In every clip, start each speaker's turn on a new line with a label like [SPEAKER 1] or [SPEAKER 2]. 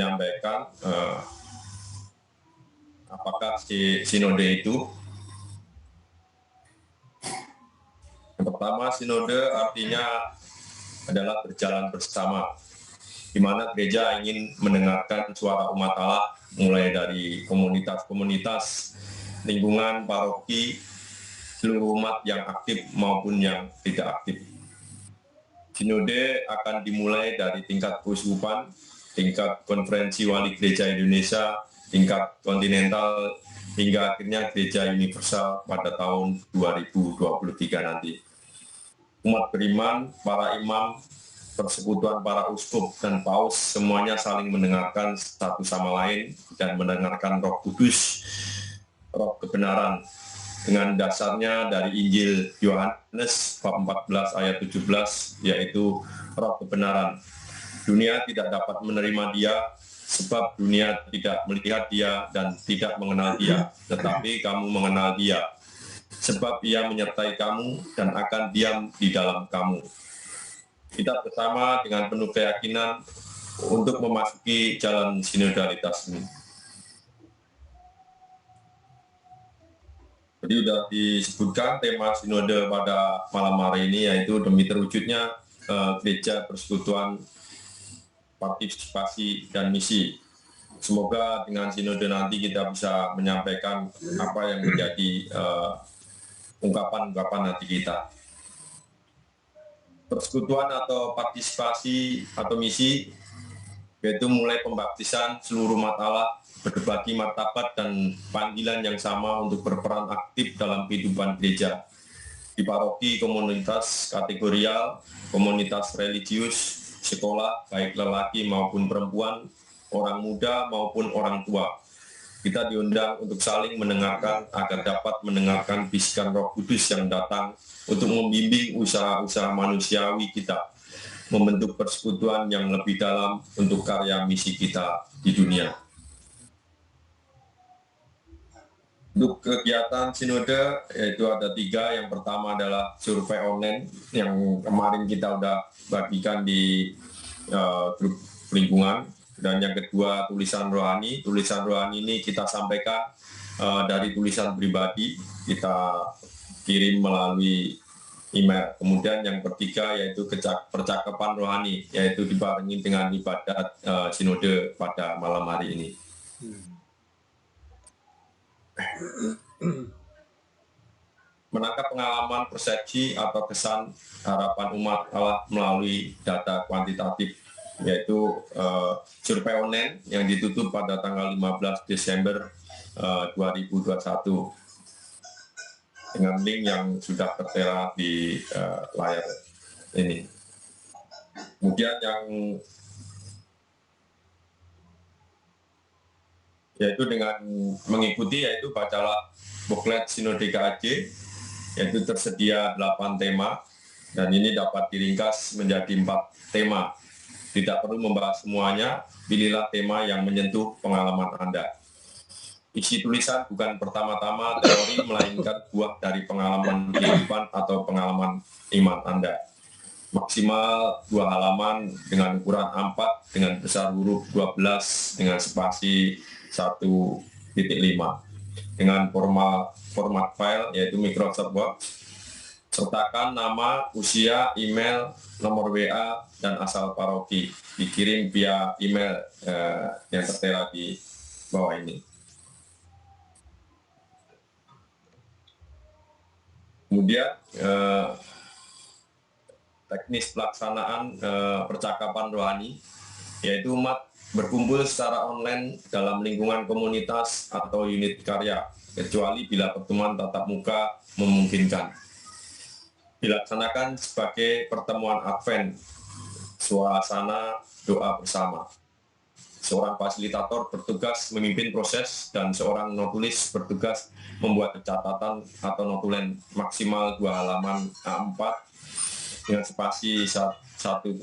[SPEAKER 1] menyampaikan apakah sinode itu. Yang pertama, sinode artinya adalah berjalan bersama, di mana gereja ingin mendengarkan suara umat Allah mulai dari komunitas-komunitas, lingkungan, paroki, seluruh umat yang aktif maupun yang tidak aktif. Sinode akan dimulai dari tingkat keuskupan, tingkat konferensi wali gereja Indonesia, tingkat kontinental, hingga akhirnya gereja universal pada tahun 2023 nanti. Umat beriman, para imam, persekutuan para uskup dan paus semuanya saling mendengarkan satu sama lain dan mendengarkan Roh Kudus, Roh kebenaran, dengan dasarnya dari Injil Yohanes bab 14 ayat 17, yaitu Roh kebenaran. Dunia tidak dapat menerima Dia sebab dunia tidak melihat Dia dan tidak mengenal Dia, tetapi kamu mengenal Dia sebab Ia menyertai kamu dan akan diam di dalam kamu. Kita bersama dengan penuh keyakinan untuk memasuki jalan sinodalitas ini. Jadi sudah disebutkan tema sinode pada malam hari ini, yaitu demi terwujudnya gereja persekutuan, partisipasi dan misi. Semoga dengan sinode nanti kita bisa menyampaikan apa yang menjadi ungkapan-ungkapan hati kita. Persekutuan atau partisipasi atau misi, yaitu mulai pembaptisan seluruh umat Allah berbagi martabat dan panggilan yang sama untuk berperan aktif dalam kehidupan gereja di paroki, komunitas kategorial, komunitas religius, sekolah, baik lelaki maupun perempuan, orang muda maupun orang tua. Kita diundang untuk saling mendengarkan agar dapat mendengarkan bisikan Roh Kudus yang datang untuk membimbing usaha-usaha manusiawi kita, membentuk persekutuan yang lebih dalam untuk karya misi kita di dunia. Untuk kegiatan sinode yaitu ada 3. Yang pertama adalah survei online yang kemarin kita udah bagikan di grup lingkungan. Dan yang kedua, tulisan rohani. Tulisan rohani ini kita sampaikan dari tulisan pribadi, kita kirim melalui email. Kemudian yang ketiga yaitu percakapan rohani, yaitu dibarengi dengan ibadat sinode pada malam hari ini. Menangkap pengalaman, persepsi atau kesan harapan umat Allah melalui data kuantitatif, yaitu survei online yang ditutup pada tanggal 15 Desember 2021 dengan link yang sudah tertera di layar ini. Kemudian yang yaitu dengan mengikuti, yaitu bacalah buklet Sinode KAJ, yaitu tersedia 8 tema dan ini dapat diringkas menjadi 4 tema. Tidak perlu membahas semuanya, pilihlah tema yang menyentuh pengalaman Anda. Isi tulisan bukan pertama-tama teori, melainkan buah dari pengalaman kehidupan atau pengalaman iman Anda. Maksimal 2 halaman dengan ukuran A4 dengan besar huruf 12 dengan spasi 1.5 dengan format file yaitu Microsoft Word. Sertakan nama, usia, email, nomor WA, dan asal paroki. Dikirim via email yang tertera di bawah ini. Kemudian teknis pelaksanaan percakapan rohani, yaitu umat berkumpul secara online dalam lingkungan komunitas atau unit karya, kecuali bila pertemuan tatap muka memungkinkan. Dilaksanakan sebagai pertemuan Advent, suasana doa bersama. Seorang fasilitator bertugas memimpin proses dan seorang notulis bertugas membuat catatan atau notulen maksimal 2 halaman A4 dengan spasi 1,5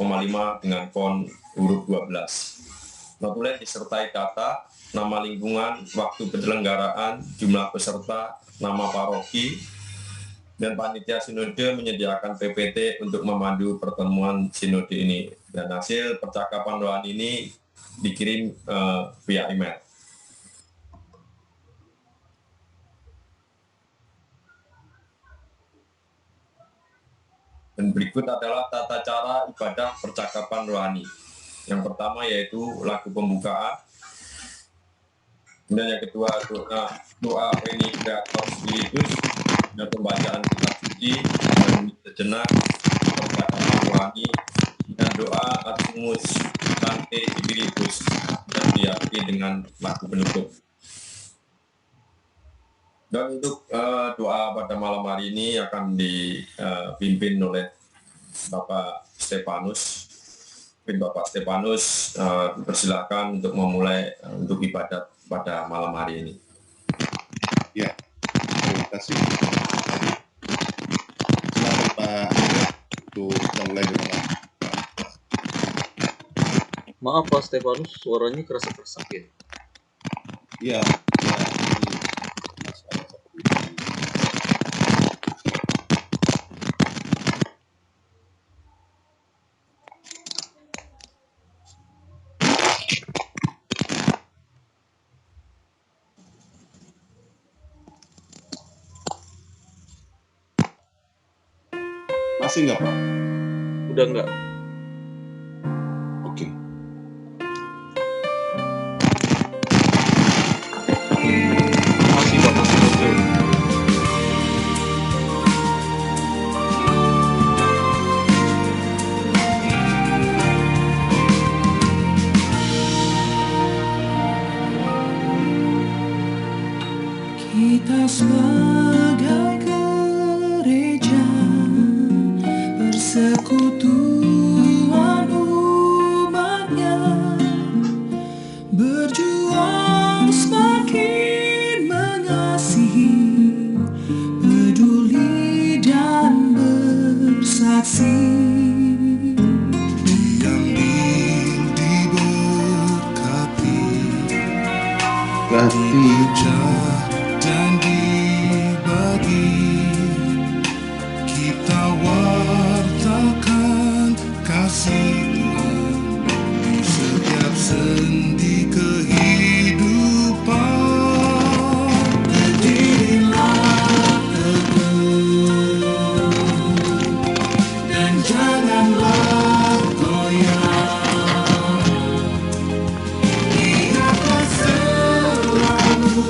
[SPEAKER 1] dengan font huruf 12. Notulen disertai data, nama lingkungan, waktu penyelenggaraan, jumlah peserta, nama paroki, dan panitia sinode menyediakan PPT untuk memandu pertemuan sinode ini. Dan hasil percakapan rohani ini dikirim via email. Dan berikut adalah tata cara ibadah percakapan rohani. Yang pertama yaitu lagu pembukaan. Kemudian yang kedua doa Veni Creator Spiritus, dan pembacaan kitab suci, dan sejenak percakapan rohani, dan doa Atumus Sancte Spiritus, dan diakhiri dengan lagu penutup. Dan untuk doa pada malam hari ini akan dipimpin oleh Bapak Stefanus. Bapak Stefanus, dipersilakan untuk memulai untuk ibadat pada malam hari ini.
[SPEAKER 2] Ya, terima kasih. Selamat Pak, untuk kita mulai dengan
[SPEAKER 3] Maaf Pak Stefanus, suaranya kerasa-kerasa ya?
[SPEAKER 2] Iya, masih nggak Pak?
[SPEAKER 3] Udah enggak?
[SPEAKER 2] Oke.
[SPEAKER 3] Masih Pak, masih oke.
[SPEAKER 4] Kita sebagai gereja persekutuan umatnya berjuang semakin mengasihi, peduli dan bersaksi. Diambil, diberkati, dipujah dan dibagi, kita wartakan kasih Tuhan di setiap sendi kehidupan. Berdirilah teguh dan janganlah goyah, lihatlah selalu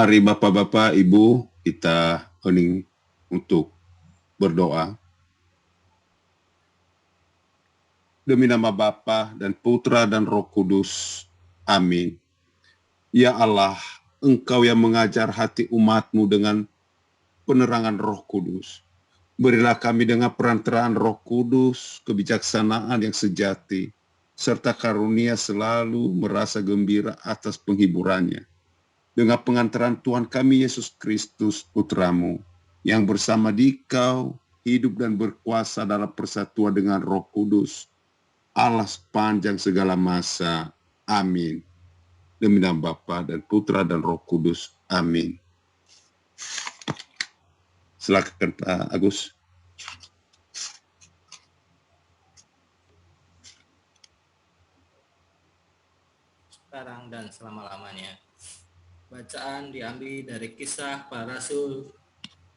[SPEAKER 2] Mari Bapak-Bapak, Ibu, kita hening untuk berdoa. Demi nama Bapa dan Putra dan Roh Kudus. Amin. Ya Allah, Engkau yang mengajar hati umat-Mu dengan penerangan Roh Kudus. Berilah kami dengan perantaraan Roh Kudus kebijaksanaan yang sejati, serta karunia selalu merasa gembira atas penghiburannya. Dengan pengantaran Tuhan kami Yesus Kristus, Putra-Mu, yang bersama Dikau hidup dan berkuasa dalam persatuan dengan Roh Kudus, Allah sepanjang segala masa. Amin. Demi nama Bapa dan Putra dan Roh Kudus. Amin. Silakan Pak Agus.
[SPEAKER 5] Sekarang dan selama-lamanya. Bacaan diambil dari Kisah Para Rasul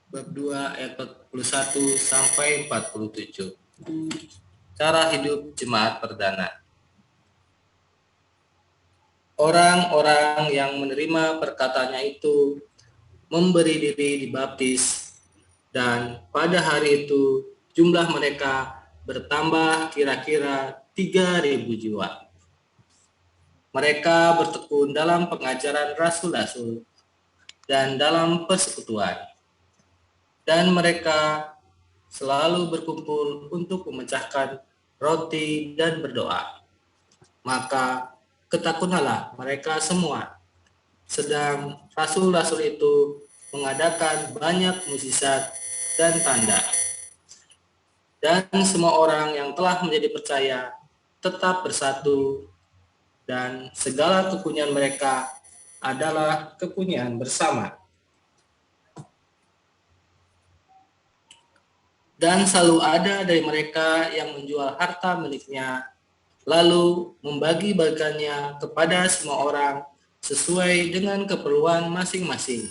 [SPEAKER 5] bab 2 ayat 41 sampai 47. Cara hidup jemaat perdana. Orang-orang yang menerima perkataannya itu memberi diri dibaptis, dan pada hari itu jumlah mereka bertambah kira-kira 3.000 jiwa. Mereka bertekun dalam pengajaran rasul-rasul dan dalam persekutuan, dan mereka selalu berkumpul untuk memecahkan roti dan berdoa. Maka ketakutanlah mereka semua, sedang rasul-rasul itu mengadakan banyak mukjizat dan tanda. Dan semua orang yang telah menjadi percaya tetap bersatu, dan segala kepunyaan mereka adalah kepunyaan bersama. Dan selalu ada dari mereka yang menjual harta miliknya, lalu membagi-bagikannya kepada semua orang sesuai dengan keperluan masing-masing.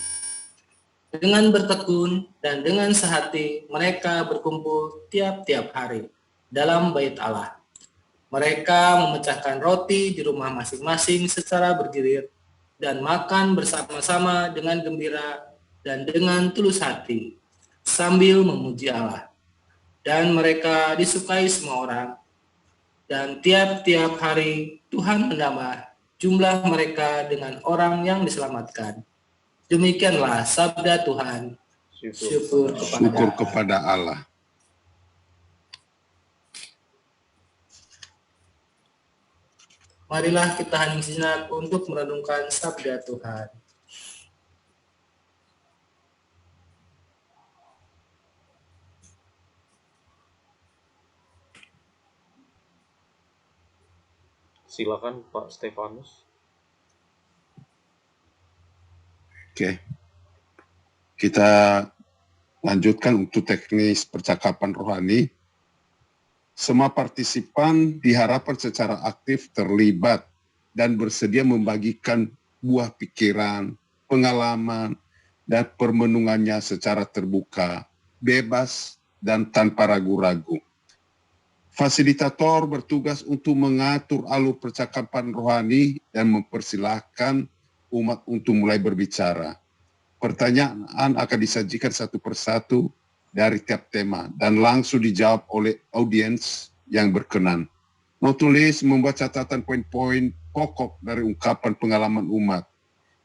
[SPEAKER 5] Dengan bertekun dan dengan sehati mereka berkumpul tiap-tiap hari dalam bait Allah. Mereka memecahkan roti di rumah masing-masing secara bergilir dan makan bersama-sama dengan gembira dan dengan tulus hati sambil memuji Allah. Dan mereka disukai semua orang. Dan tiap-tiap hari Tuhan menambah jumlah mereka dengan orang yang diselamatkan. Demikianlah sabda Tuhan. Syukur
[SPEAKER 2] kepada Allah.
[SPEAKER 5] Marilah kita hening sejenak untuk merenungkan sabda Tuhan.
[SPEAKER 3] Silakan Pak Stefanus.
[SPEAKER 2] Oke. Kita lanjutkan untuk teknis percakapan rohani. Semua partisipan diharapkan secara aktif terlibat dan bersedia membagikan buah pikiran, pengalaman, dan permenungannya secara terbuka, bebas, dan tanpa ragu-ragu. Fasilitator bertugas untuk mengatur alur percakapan rohani dan mempersilahkan umat untuk mulai berbicara. Pertanyaan akan disajikan satu persatu dari tiap tema dan langsung dijawab oleh audiens yang berkenan. Notulis membuat catatan poin-poin pokok dari ungkapan pengalaman umat.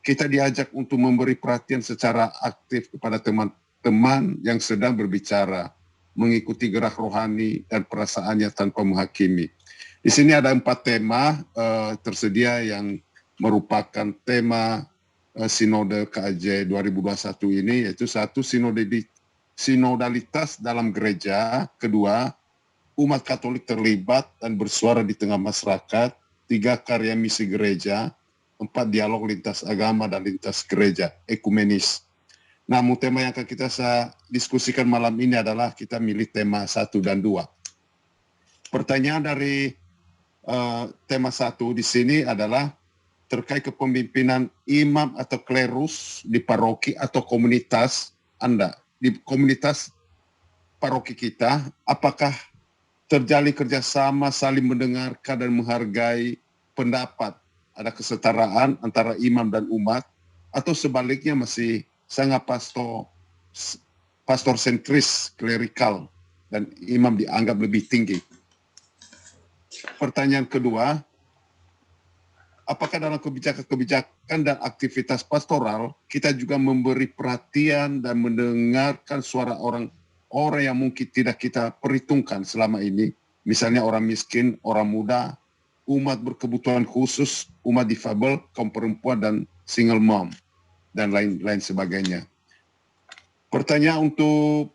[SPEAKER 2] Kita diajak untuk memberi perhatian secara aktif kepada teman-teman yang sedang berbicara, mengikuti gerak rohani dan perasaannya tanpa menghakimi. Di sini ada 4 tema tersedia yang merupakan tema Sinode KAJ 2021 ini, yaitu 1, sinodalitas dalam gereja, 2, umat Katolik terlibat dan bersuara di tengah masyarakat, 3, karya misi gereja, 4, dialog lintas agama dan lintas gereja, ekumenis. Namun tema yang akan kita diskusikan malam ini adalah kita milih tema 1 dan 2. Pertanyaan dari tema 1 di sini adalah terkait kepemimpinan imam atau klerus di paroki atau komunitas Anda. Di komunitas paroki kita, apakah terjalin kerjasama, saling mendengarkan dan menghargai pendapat, ada kesetaraan antara imam dan umat, atau sebaliknya masih sangat pastor sentris, klerikal, dan imam dianggap lebih tinggi? Pertanyaan kedua, apakah dalam kebijakan dan aktivitas pastoral kita juga memberi perhatian dan mendengarkan suara orang yang mungkin tidak kita perhitungkan selama ini, misalnya orang miskin, orang muda, umat berkebutuhan khusus, umat difabel, kaum perempuan, dan single mom, dan lain-lain sebagainya. Pertanyaan untuk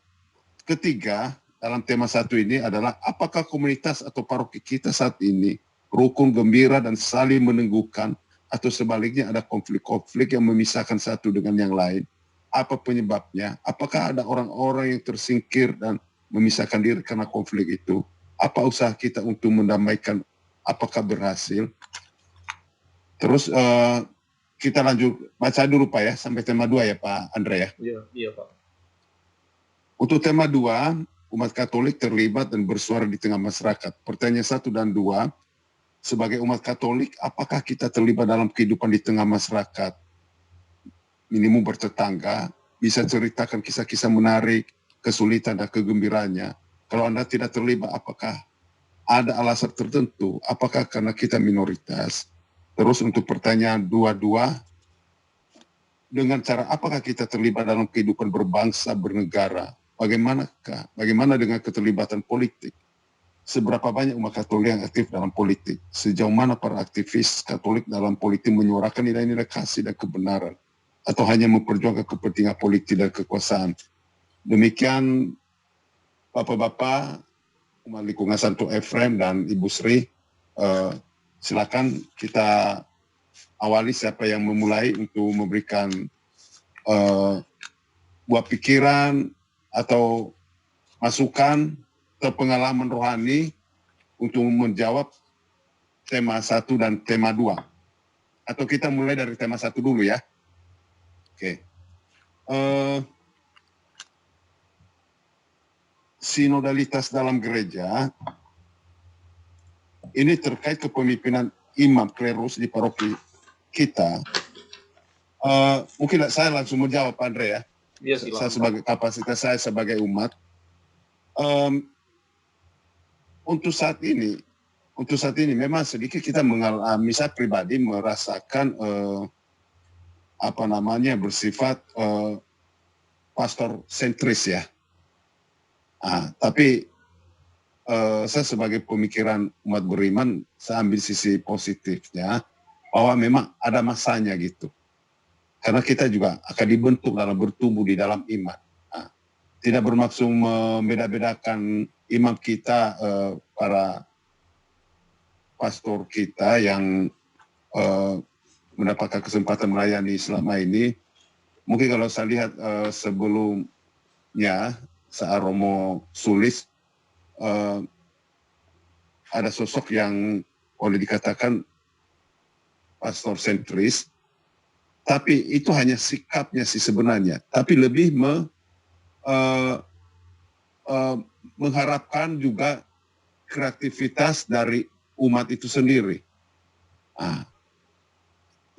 [SPEAKER 2] ketiga dalam tema satu ini adalah, apakah komunitas atau paroki kita saat ini rukun, gembira, dan saling meneguhkan, atau sebaliknya ada konflik-konflik yang memisahkan satu dengan yang lain? Apa penyebabnya? Apakah ada orang-orang yang tersingkir dan memisahkan diri karena konflik itu? Apa usaha kita untuk mendamaikan? Apakah berhasil? Terus kita lanjut baca dulu Pak ya, sampai tema 2 ya Pak Andre ya.
[SPEAKER 3] Iya Pak.
[SPEAKER 2] Untuk tema 2, umat Katolik terlibat dan bersuara di tengah masyarakat. Pertanyaan 1 dan 2, sebagai umat Katolik, apakah kita terlibat dalam kehidupan di tengah masyarakat? Minimum bertetangga, bisa ceritakan kisah-kisah menarik, kesulitan dan kegembiraannya. Kalau Anda tidak terlibat, apakah ada alasan tertentu? Apakah karena kita minoritas? Terus untuk pertanyaan 22, dengan cara apakah kita terlibat dalam kehidupan berbangsa, bernegara? Bagaimana dengan keterlibatan politik? Seberapa banyak umat Katolik yang aktif dalam politik? Sejauh mana para aktivis Katolik dalam politik menyuarakan nilai-nilai kasih dan kebenaran? Atau hanya memperjuangkan kepentingan politik dan kekuasaan? Demikian Bapak-Bapak, umat lingkungan Santo Efrem dan Ibu Sri, silakan kita awali siapa yang memulai untuk memberikan buah pikiran atau masukan atau pengalaman rohani untuk menjawab tema 1 dan tema 2. Atau kita mulai dari tema 1 dulu ya. Oke. Sinodalitas dalam gereja ini terkait kepemimpinan imam klerus di paroki kita. Mungkin saya langsung menjawab Pak Andre ya.
[SPEAKER 3] Iya,
[SPEAKER 2] Saya sebagai kapasitas saya sebagai umat. Untuk saat ini memang sedikit kita mengalami, saya pribadi merasakan bersifat pastor sentris ya. Tapi saya sebagai pemikiran umat beriman, saya ambil sisi positifnya bahwa memang ada masanya gitu. Karena kita juga akan dibentuk dalam bertumbuh di dalam iman. Tidak bermaksud membeda-bedakan imam kita, para pastor kita yang mendapatkan kesempatan melayani selama ini. Mungkin kalau saya lihat sebelumnya, saat Romo Sulis, ada sosok yang boleh dikatakan pastor sentris, tapi itu hanya sikapnya sih sebenarnya, tapi lebih mengharapkan juga kreativitas dari umat itu sendiri.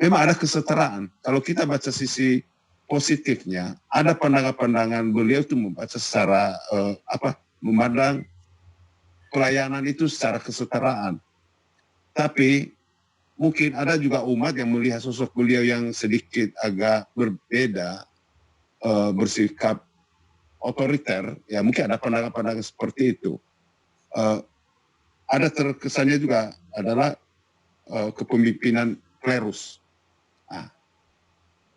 [SPEAKER 2] Memang ada kesetaraan. Kalau kita baca sisi positifnya, ada pandangan-pandangan beliau itu membaca secara memandang pelayanan itu secara kesetaraan. Tapi mungkin ada juga umat yang melihat sosok beliau yang sedikit agak berbeda, bersikap otoriter, ya mungkin ada pandangan-pandangan seperti itu. Ada terkesannya juga adalah kepemimpinan klerus.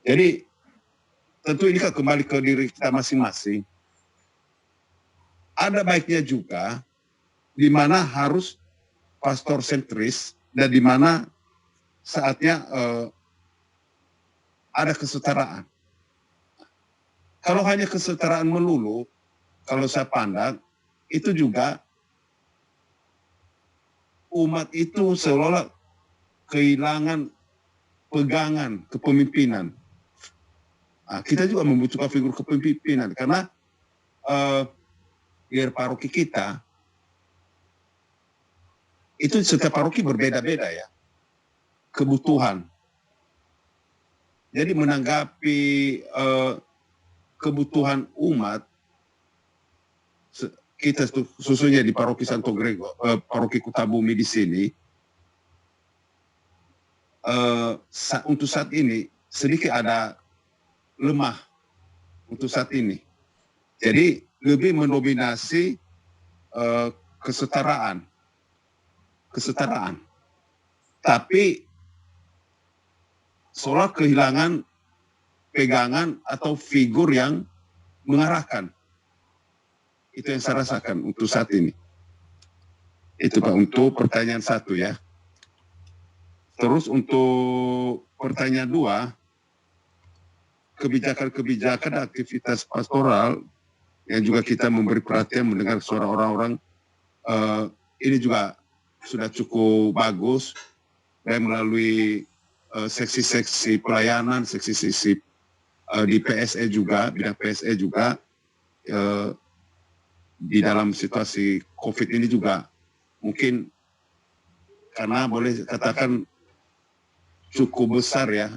[SPEAKER 2] Jadi tentu ini kan kembali ke diri kita masing-masing. Ada baiknya juga di mana harus pastor sentris dan di mana saatnya ada kesetaraan. Kalau hanya kesetaraan melulu, kalau saya pandang, itu juga umat itu seolah-olah kehilangan pegangan kepemimpinan. Kita juga membutuhkan figur kepemimpinan karena di paroki kita itu setiap paroki berbeda-beda ya kebutuhan. Jadi menanggapi kebutuhan umat, kita khususnya di Paroki Santo Gregor, Paroki Kutabumi di sini, untuk saat ini sedikit ada lemah untuk saat ini. Jadi lebih mendominasi kesetaraan. Tapi seolah kehilangan pegangan atau figur yang mengarahkan. Itu yang saya rasakan untuk saat ini. Itu Pak, untuk pertanyaan 1 ya. Terus untuk pertanyaan 2, kebijakan-kebijakan aktivitas pastoral yang juga kita memberi perhatian mendengar suara orang-orang, ini juga sudah cukup bagus, baik melalui seksi-seksi pelayanan, seksi-seksi di PSE juga, bidang PSE juga, di dalam situasi COVID ini juga mungkin karena boleh katakan cukup besar ya,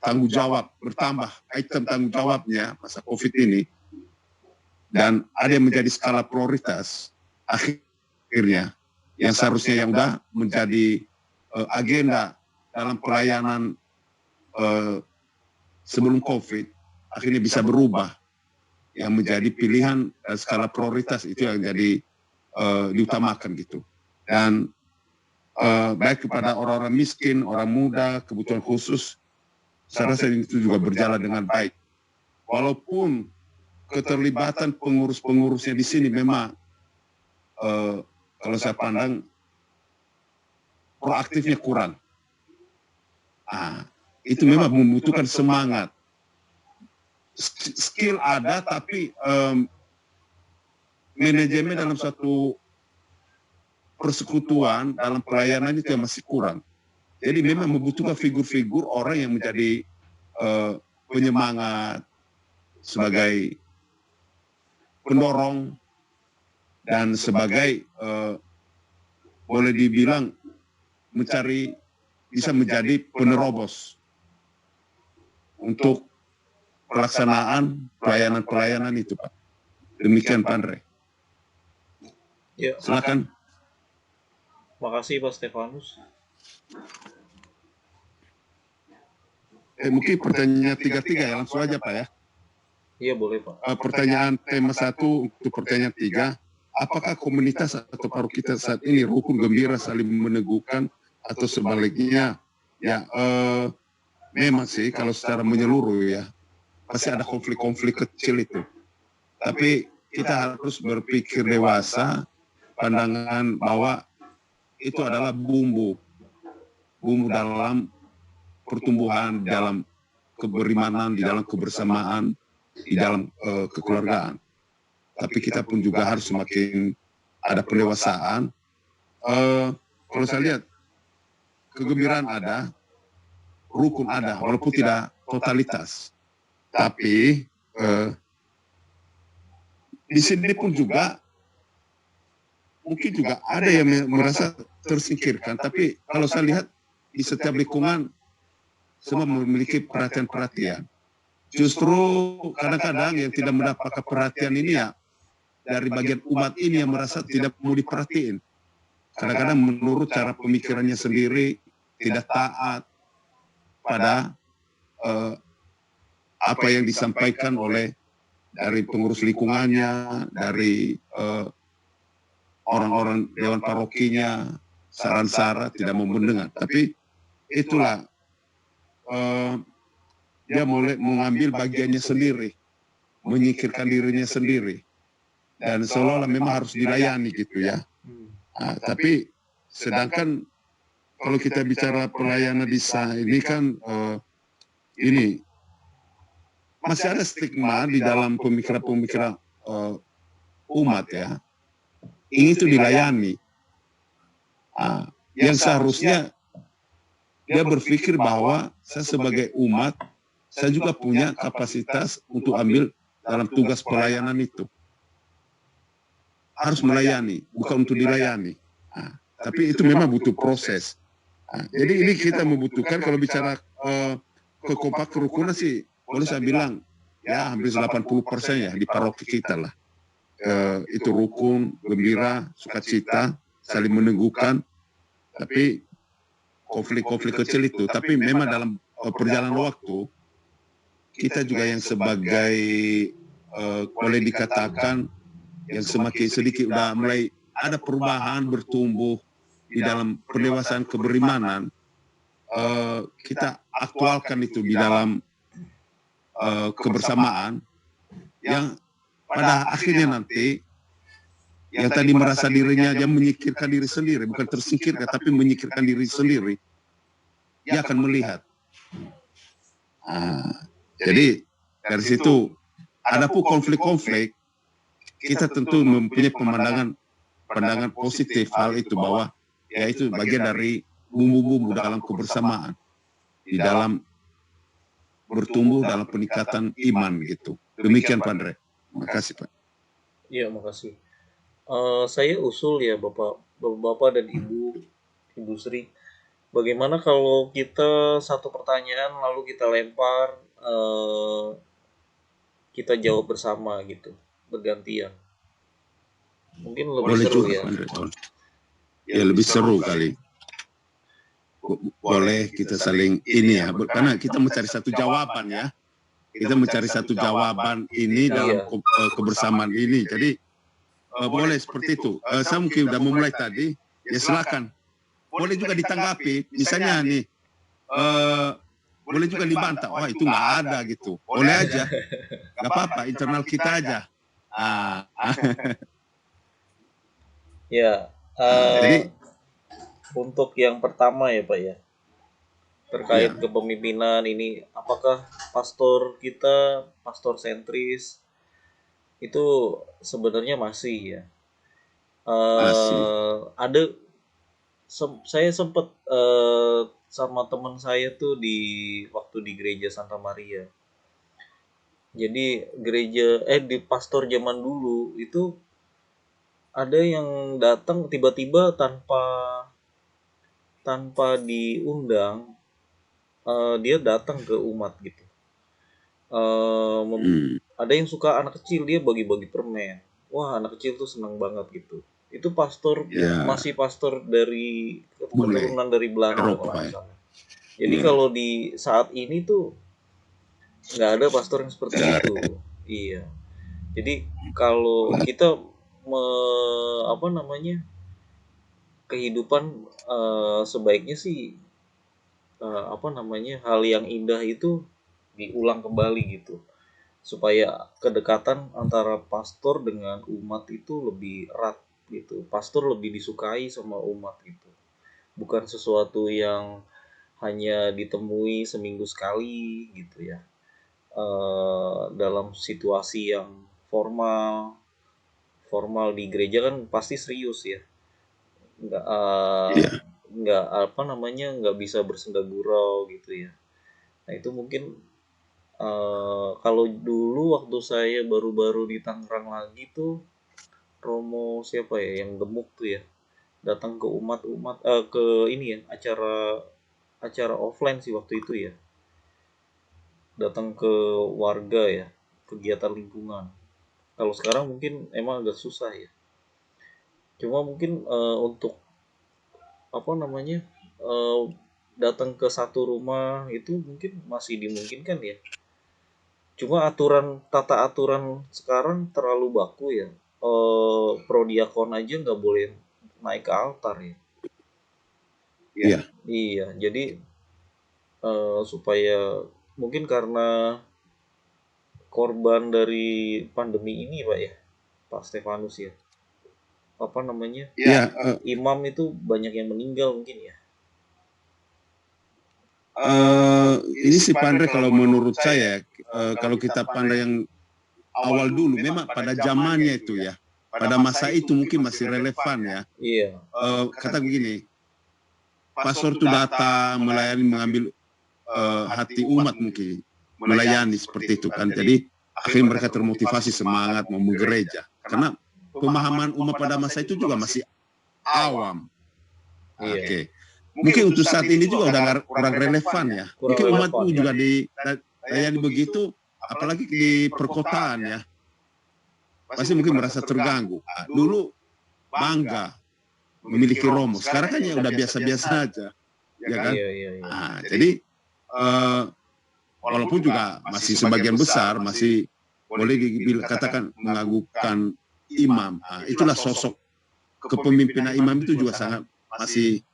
[SPEAKER 2] tanggung jawab bertambah, item tanggung jawabnya masa COVID ini, dan ada yang menjadi skala prioritas akhirnya yang seharusnya yang sudah menjadi agenda dalam pelayanan sebelum COVID akhirnya bisa berubah, yang menjadi pilihan skala prioritas itu yang jadi diutamakan gitu. Dan baik kepada orang-orang miskin, orang muda, kebutuhan khusus, saya rasa itu juga berjalan dengan baik. Walaupun keterlibatan pengurus-pengurusnya di sini memang kalau saya pandang proaktifnya kurang. Itu memang membutuhkan semangat. Skill ada, tapi manajemen dalam suatu persekutuan dalam pelayanan itu masih kurang. Jadi memang membutuhkan figur-figur orang yang menjadi penyemangat, sebagai pendorong, dan sebagai boleh dibilang bisa menjadi penerobos untuk pelaksanaan pelayanan-pelayanan itu, Pak. Demikian, Pak Andre.
[SPEAKER 3] Ya.
[SPEAKER 2] Silakan.
[SPEAKER 3] Makasih Pak Stefanus.
[SPEAKER 2] Mungkin pertanyaan 3 ya, langsung aja Pak ya.
[SPEAKER 3] Iya boleh Pak.
[SPEAKER 2] Pertanyaan tema 1 untuk pertanyaan 3. Apakah komunitas atau paroki kita saat ini rukun gembira saling meneguhkan atau sebaliknya? Ya, memang sih kalau secara menyeluruh ya, pasti ada konflik-konflik kecil itu. Tapi kita harus berpikir dewasa, pandangan bahwa itu adalah bumbu dalam pertumbuhan, dalam keberimanan, di dalam kebersamaan, di dalam kekeluargaan. Tapi kita pun juga harus semakin ada pendewasaan. Kalau saya lihat, kegembiraan ada, rukun ada, walaupun tidak totalitas. Tapi di sini pun juga mungkin juga ada yang merasa tersingkirkan. Tapi kalau saya lihat di setiap lingkungan semua memiliki perhatian-perhatian. Justru kadang-kadang yang tidak mendapatkan perhatian ini ya dari bagian umat ini yang merasa tidak mau diperhatiin. Kadang-kadang menurut cara pemikirannya sendiri, tidak taat pada apa yang disampaikan oleh dari pengurus lingkungannya, dari orang-orang dewan parokinya, saran-saran tidak mau mendengar. Tapi itulah dia mulai mengambil bagiannya sendiri, menyingkirkan dirinya sendiri, dan seolah-olah memang harus dilayani gitu ya. Tapi sedangkan kalau kita bicara pelayanan desa ini kan ini masih ada stigma di dalam pemikiran-pemikiran umat ya. Ini itu dilayani. Yang seharusnya dia berpikir bahwa saya sebagai umat, saya juga punya kapasitas untuk ambil dalam tugas pelayanan itu. Harus melayani, bukan untuk dilayani. Tapi itu memang butuh proses. Jadi ini kita membutuhkan kalau bicara kekompak kerukunan sih, boleh saya bilang ya hampir 80% ya di paroki kita lah. Itu rukun, gembira, sukacita, saling meneguhkan. Tapi konflik-konflik kecil itu, tapi memang dalam perjalanan waktu kita juga yang sebagai boleh dikatakan yang semakin sedikit udah mulai ada perubahan bertumbuh di dalam pendewasaan keberimanan, kita aktualkan itu di dalam kebersamaan yang pada akhirnya nanti yang tadi merasa dirinya dia menyingkirkan diri sendiri, bukan tersingkirkan tapi menyingkirkan diri sendiri, dia akan melihat. Jadi dari situ ada pun konflik-konflik, kita tentu mempunyai pandangan positif hal itu, bahwa ya itu bagian dari bumbu-bumbu dalam kebersamaan, di dalam bertumbuh dalam peningkatan iman gitu. Demikian Pak Andre. Terima kasih Pak.
[SPEAKER 3] Iya, makasih. Saya usul ya Bapak dan Ibu Sri, bagaimana kalau kita satu pertanyaan lalu kita lempar, kita jawab bersama gitu, bergantian. Mungkin lebih
[SPEAKER 2] Boleh
[SPEAKER 3] seru
[SPEAKER 2] juga,
[SPEAKER 3] ya.
[SPEAKER 2] Pak Andre. Ya lebih seru kali. Boleh kita saling ini ya, karena kita mencari satu jawaban ya. Kita mencari satu jawaban ini dalam kebersamaan ini. Jadi boleh seperti itu. Saya mungkin sudah memulai tadi, ya silakan. Boleh juga ditanggapi, misalnya nih, boleh juga dibantah, wah itu nggak ada gitu. Boleh aja, nggak apa-apa, internal kita aja.
[SPEAKER 3] Ya,
[SPEAKER 2] Jadi
[SPEAKER 3] untuk yang pertama ya Pak ya, terkait kepemimpinan ini, apakah pastor kita pastor sentris itu sebenarnya masih ya. Ada saya sempat sama teman saya tuh waktu di gereja Santa Maria. Jadi di pastor zaman dulu itu ada yang datang tiba-tiba tanpa diundang, dia datang ke umat gitu. Ada yang suka anak kecil, dia bagi-bagi permen. Wah, anak kecil tuh senang banget gitu. Itu pastor, masih pastor dari keturunan dari Belanda kalau nggak salah. Jadi kalau di saat ini tuh nggak ada pastor yang seperti itu. Iya. Jadi kalau kita kehidupan sebaiknya sih hal yang indah itu diulang kembali gitu, supaya kedekatan antara pastor dengan umat itu lebih erat gitu. Pastor lebih disukai sama umat gitu, bukan sesuatu yang hanya ditemui seminggu sekali gitu ya, dalam situasi yang formal di gereja kan pasti serius ya, nggak bisa bersenda gurau gitu ya. Nah itu mungkin kalau dulu waktu saya baru-baru di Tangerang lagi tuh, Romo siapa ya yang gemuk tuh ya, datang ke ke ini ya, acara offline sih waktu itu ya, datang ke warga ya, kegiatan lingkungan. Kalau sekarang mungkin emang agak susah ya, cuma mungkin untuk datang ke satu rumah itu mungkin masih dimungkinkan ya. Cuma tata aturan sekarang terlalu baku ya. Prodiakon aja nggak boleh naik ke altar ya. Iya, jadi supaya mungkin karena korban dari pandemi ini Pak ya, Pak Stefanus ya. Imam itu banyak yang meninggal mungkin ya.
[SPEAKER 2] Ini sih Pak Andre, kalau menurut saya, kalau kita pandai yang awal dulu, memang pada zamannya itu ya, pada masa itu mungkin masih relevan ya.
[SPEAKER 3] Iya.
[SPEAKER 2] Kata begini, pastor itu datang melayani, mengambil hati umat mungkin, melayani seperti itu kan. Jadi akhirnya mereka termotivasi, semangat mau gereja, karena pemahaman umat pada masa itu juga masih awam. Oke. mungkin untuk saat ini juga udah kurang relevan ya.
[SPEAKER 3] Kurang
[SPEAKER 2] Mungkin umat
[SPEAKER 3] relevan,
[SPEAKER 2] pun juga dilayani begitu, apalagi di perkotaan ya, pasti mungkin merasa terganggu. Nah, dulu bangga memiliki romo, sekarang kan ya udah biasa-biasa aja, ya kan?
[SPEAKER 3] Iya.
[SPEAKER 2] Nah, jadi walaupun juga masih sebagian besar masih boleh katakan mengagungkan imam. Nah, itulah sosok kepemimpinan imam itu juga sangat masih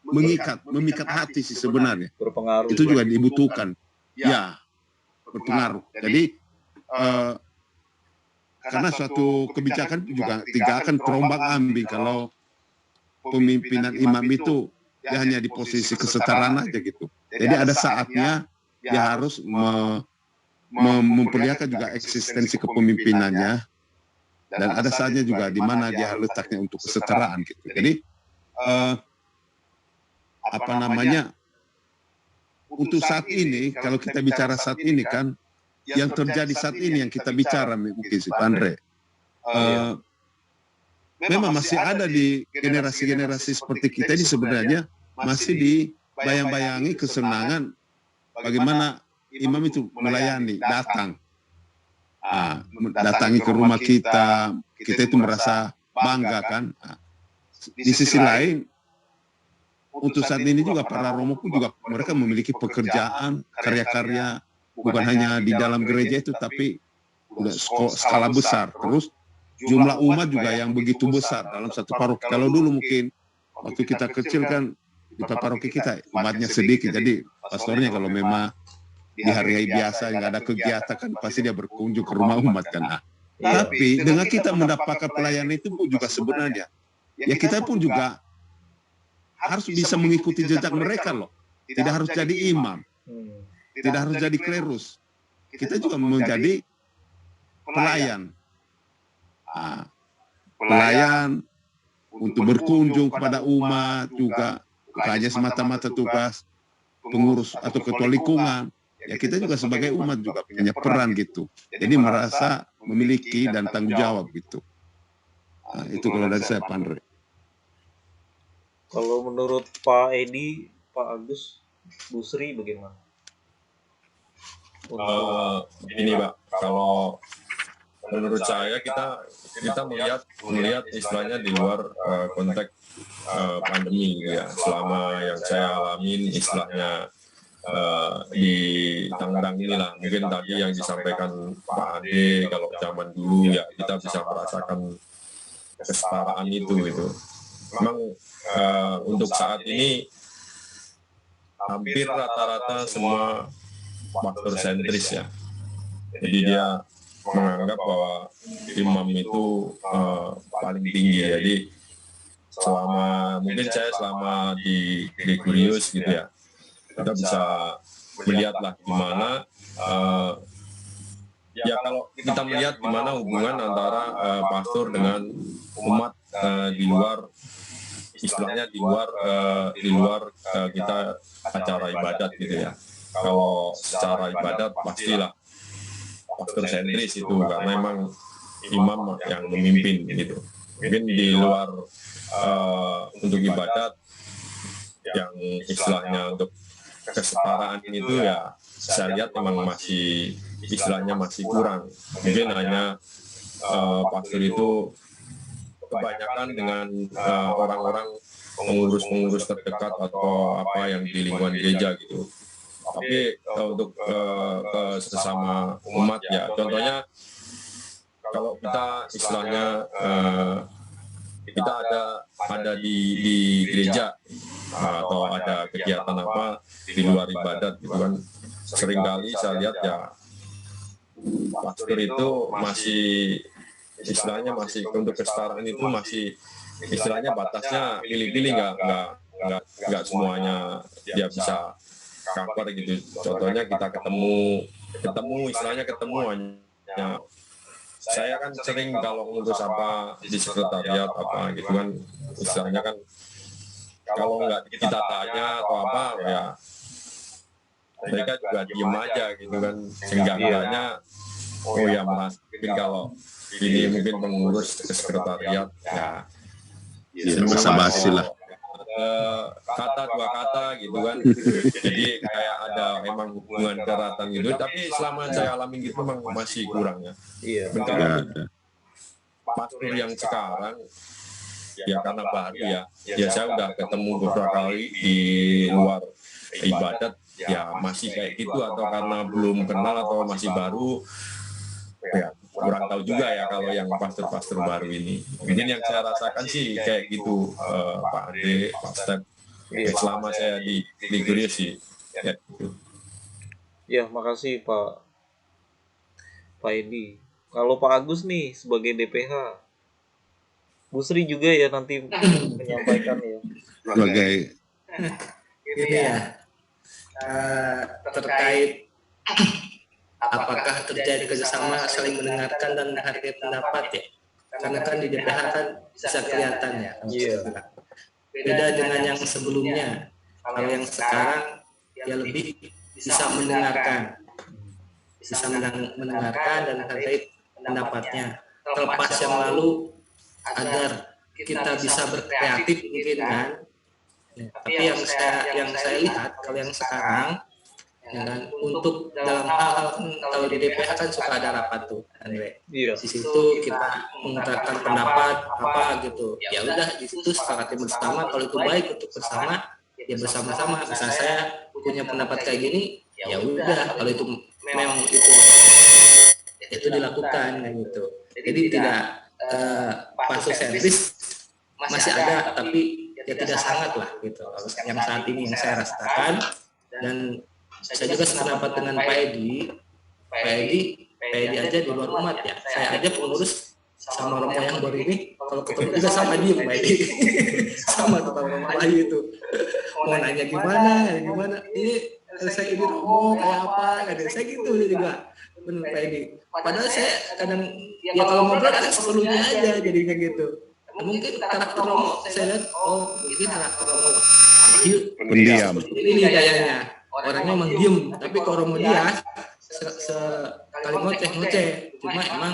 [SPEAKER 2] memikat hati sih sebenarnya.
[SPEAKER 3] Berpengaruh.
[SPEAKER 2] Itu juga dibutuhkan. Ya, berpengaruh. Jadi karena suatu kebijakan juga tidak akan terombang-ambing kalau pemimpinan imam itu dia hanya di posisi kesetaraan aja gitu. Jadi ada saatnya dia harus memperlihatkan juga eksistensi kepemimpinannya, dan ada saatnya juga di mana dia letaknya untuk kesetaraan gitu. Jadi untuk saat ini, kalau kita bicara saat ini kan, yang terjadi saat ini yang kita bicara mungkin si Andre, memang masih ada di generasi-generasi seperti kita ini sebenarnya masih dibayang-bayangi kesenangan bagaimana imam itu melayani, datangi ke rumah kita itu merasa bangga kan. Di sisi lain, untuk saat ini juga para romo pun juga mereka memiliki pekerjaan, karya-karya, bukan hanya di dalam gereja itu, tapi udah skala besar. Terus jumlah umat juga yang begitu besar dalam satu paroki. Kalau dulu mungkin waktu kita kecil kan di paroki kita umatnya sedikit, jadi pastornya kalau memang di hari-hari biasa nggak ada kegiatan kan pasti dia berkunjung ke rumah umat kan. Tapi dengan kita mendapatkan pelayanan itu pun juga sebenarnya ya kita pun juga harus bisa mengikuti jejak mereka loh. Tidak harus jadi imam, tidak harus jadi klerus. Kita juga menjadi pelayan. Pelayan untuk berkunjung kepada umat juga, bukan hanya semata-mata tugas pengurus atau ketua lingkungan. Ya kita juga sebagai umat juga punya peran gitu. Jadi merasa memiliki dan tanggung jawab gitu. Nah, itu kalau dari saya, Pak Andre.
[SPEAKER 3] Kalau menurut Pak Edi, Pak Agus, Bu Sri bagaimana?
[SPEAKER 1] Ini Pak, kalau menurut saya kita melihat istilahnya di luar konteks pandemi ya. Selama yang saya alamin istilahnya di Tangerang inilah, mungkin tadi yang disampaikan Pak Ade, kalau zaman dulu ya kita bisa merasakan kesetaraan itu. Memang untuk saat ini hampir rata-rata semua faktor sentris ya. Jadi dia menganggap bahwa imam itu paling tinggi. Jadi mungkin saya selama di Gregorius gitu ya, kita bisa melihatlah gimana ya kalau kita melihat gimana hubungan antara pastor dengan umat di luar, istilahnya di luar kita acara ibadat gitu ya. Kalau secara ibadat pastilah pastor sentris itu karena memang imam yang memimpin gitu. Mungkin di luar untuk ibadat yang istilahnya untuk kesetaraan itu ya saya lihat memang masih istilahnya masih kurang. Mungkin hanya pastor itu kebanyakan dengan orang-orang pengurus-pengurus terdekat atau apa yang di lingkungan gereja gitu. Tapi untuk ke sesama umat ya, contohnya kalau kita istilahnya kita ada di gereja atau ada kegiatan apa di luar ibadat gitu kan, seringkali saya lihat ya pastor itu masih istilahnya masih untuk kesetaraan itu masih istilahnya batasnya pilih-pilih, nggak semuanya dia bisa cover gitu. Contohnya kita ketemu istilahnya ketemu hanya saya kan sering kalau ngurus apa di sekretariat apa gitu kan, istilahnya kan kalau nggak kita tanya atau apa ya mereka juga diem aja gitu kan, sehingga oh ya mungkin kalau ini mungkin pengurus ke sekretariat ya
[SPEAKER 2] basa-basi lah.
[SPEAKER 1] kata dua kata gitu kan. Jadi kayak ada emang hubungan keratan gitu. Tapi selama saya alami gitu memang masih kurang ya.
[SPEAKER 3] Iya.
[SPEAKER 1] Dan
[SPEAKER 2] Nggak
[SPEAKER 1] kalau
[SPEAKER 2] ada.
[SPEAKER 1] pastor yang sekarang ya karena baru ya saya udah ketemu beberapa kali di luar ibadat ya masih kayak gitu atau karena belum kenal atau masih baru ya kurang tahu juga ya kalau yang pastor-pastor baru ini. Mungkin yang saya rasakan sih kayak gitu Pak Ade, Pak Step. Selama saya di Gereja sih ya gitu.
[SPEAKER 3] Ya, makasih Pak Edi. Kalau Pak Agus nih sebagai DPH, Bu Sri juga ya nanti menyampaikan ya.
[SPEAKER 2] Sebagai
[SPEAKER 5] Ini ya, terkait apakah terjadi kerjasama saling mendengarkan dan menghargai pendapat ya. Karena kan di DPH kan bisa kelihatan ya.
[SPEAKER 3] Iya.
[SPEAKER 5] Beda dengan yang sebelumnya. Kalau yang sekarang ya lebih bisa mendengarkan. Bisa mendengarkan dan menghargai pendapatnya. Terlepas yang lalu agar kita bisa berkreatif mungkin kan. Ya, tapi yang saya lihat kalau yang sekarang ya kan, untuk dalam hal kalau di DPH kan suka ada rapat tuh Andre.
[SPEAKER 3] Iya.
[SPEAKER 5] Di situ kita mengungkapkan pendapat apa gitu. Ya udah di situ sepakati bersama kalau itu baik untuk bersama ya bersama-sama. Misal saya punya pendapat kayak gini ya udah kalau itu memang itu dilakukan kayak gitu. Jadi tidak pansosentris masih ada tapi ya tidak sangat lah gitu. Yang saat ini yang saya rasakan dan saya juga sependapat dengan Pak Edi aja di luar umat ya. Saya aja pengurus sama Romo yang baru ini kalau ketemu juga sama dia Pak Edi. Sama tentang Romo Wahyu itu. Mau nanya gimana? Ini saya ini Romo kayak apa? Saya gitu juga. Benar Pak Edi. Padahal saya kadang ya kalau ngobrol kan sepenuhnya aja jadinya gitu. Mungkin karakter Romo saya lihat mungkin karakter Romo Wahyu
[SPEAKER 2] pendiam.
[SPEAKER 5] ini kayaknya orangnya emang diem, tapi kalau Romo dia sekali ngoceh, cuma emang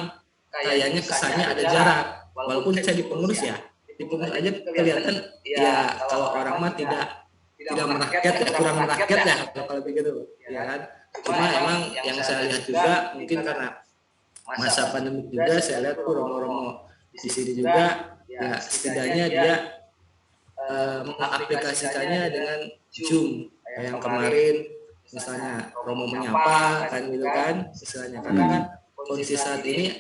[SPEAKER 5] kayaknya kesannya ada jarak. Walaupun saya di pengurus ya, di pengurus aja kelihatan ya kalau orang mah tidak merakyat, kurang merakyat ya kalau begitu, ya kan. Cuma emang yang saya lihat juga mungkin karena masa pandemi juga saya lihat tuh Romo-Romo di sini juga ya setidaknya dia mengaplikasikannya dengan Zoom. Kayak yang kemarin misalnya Romo menyapa kan gitu kan misalnya karena kan kondisi saat ini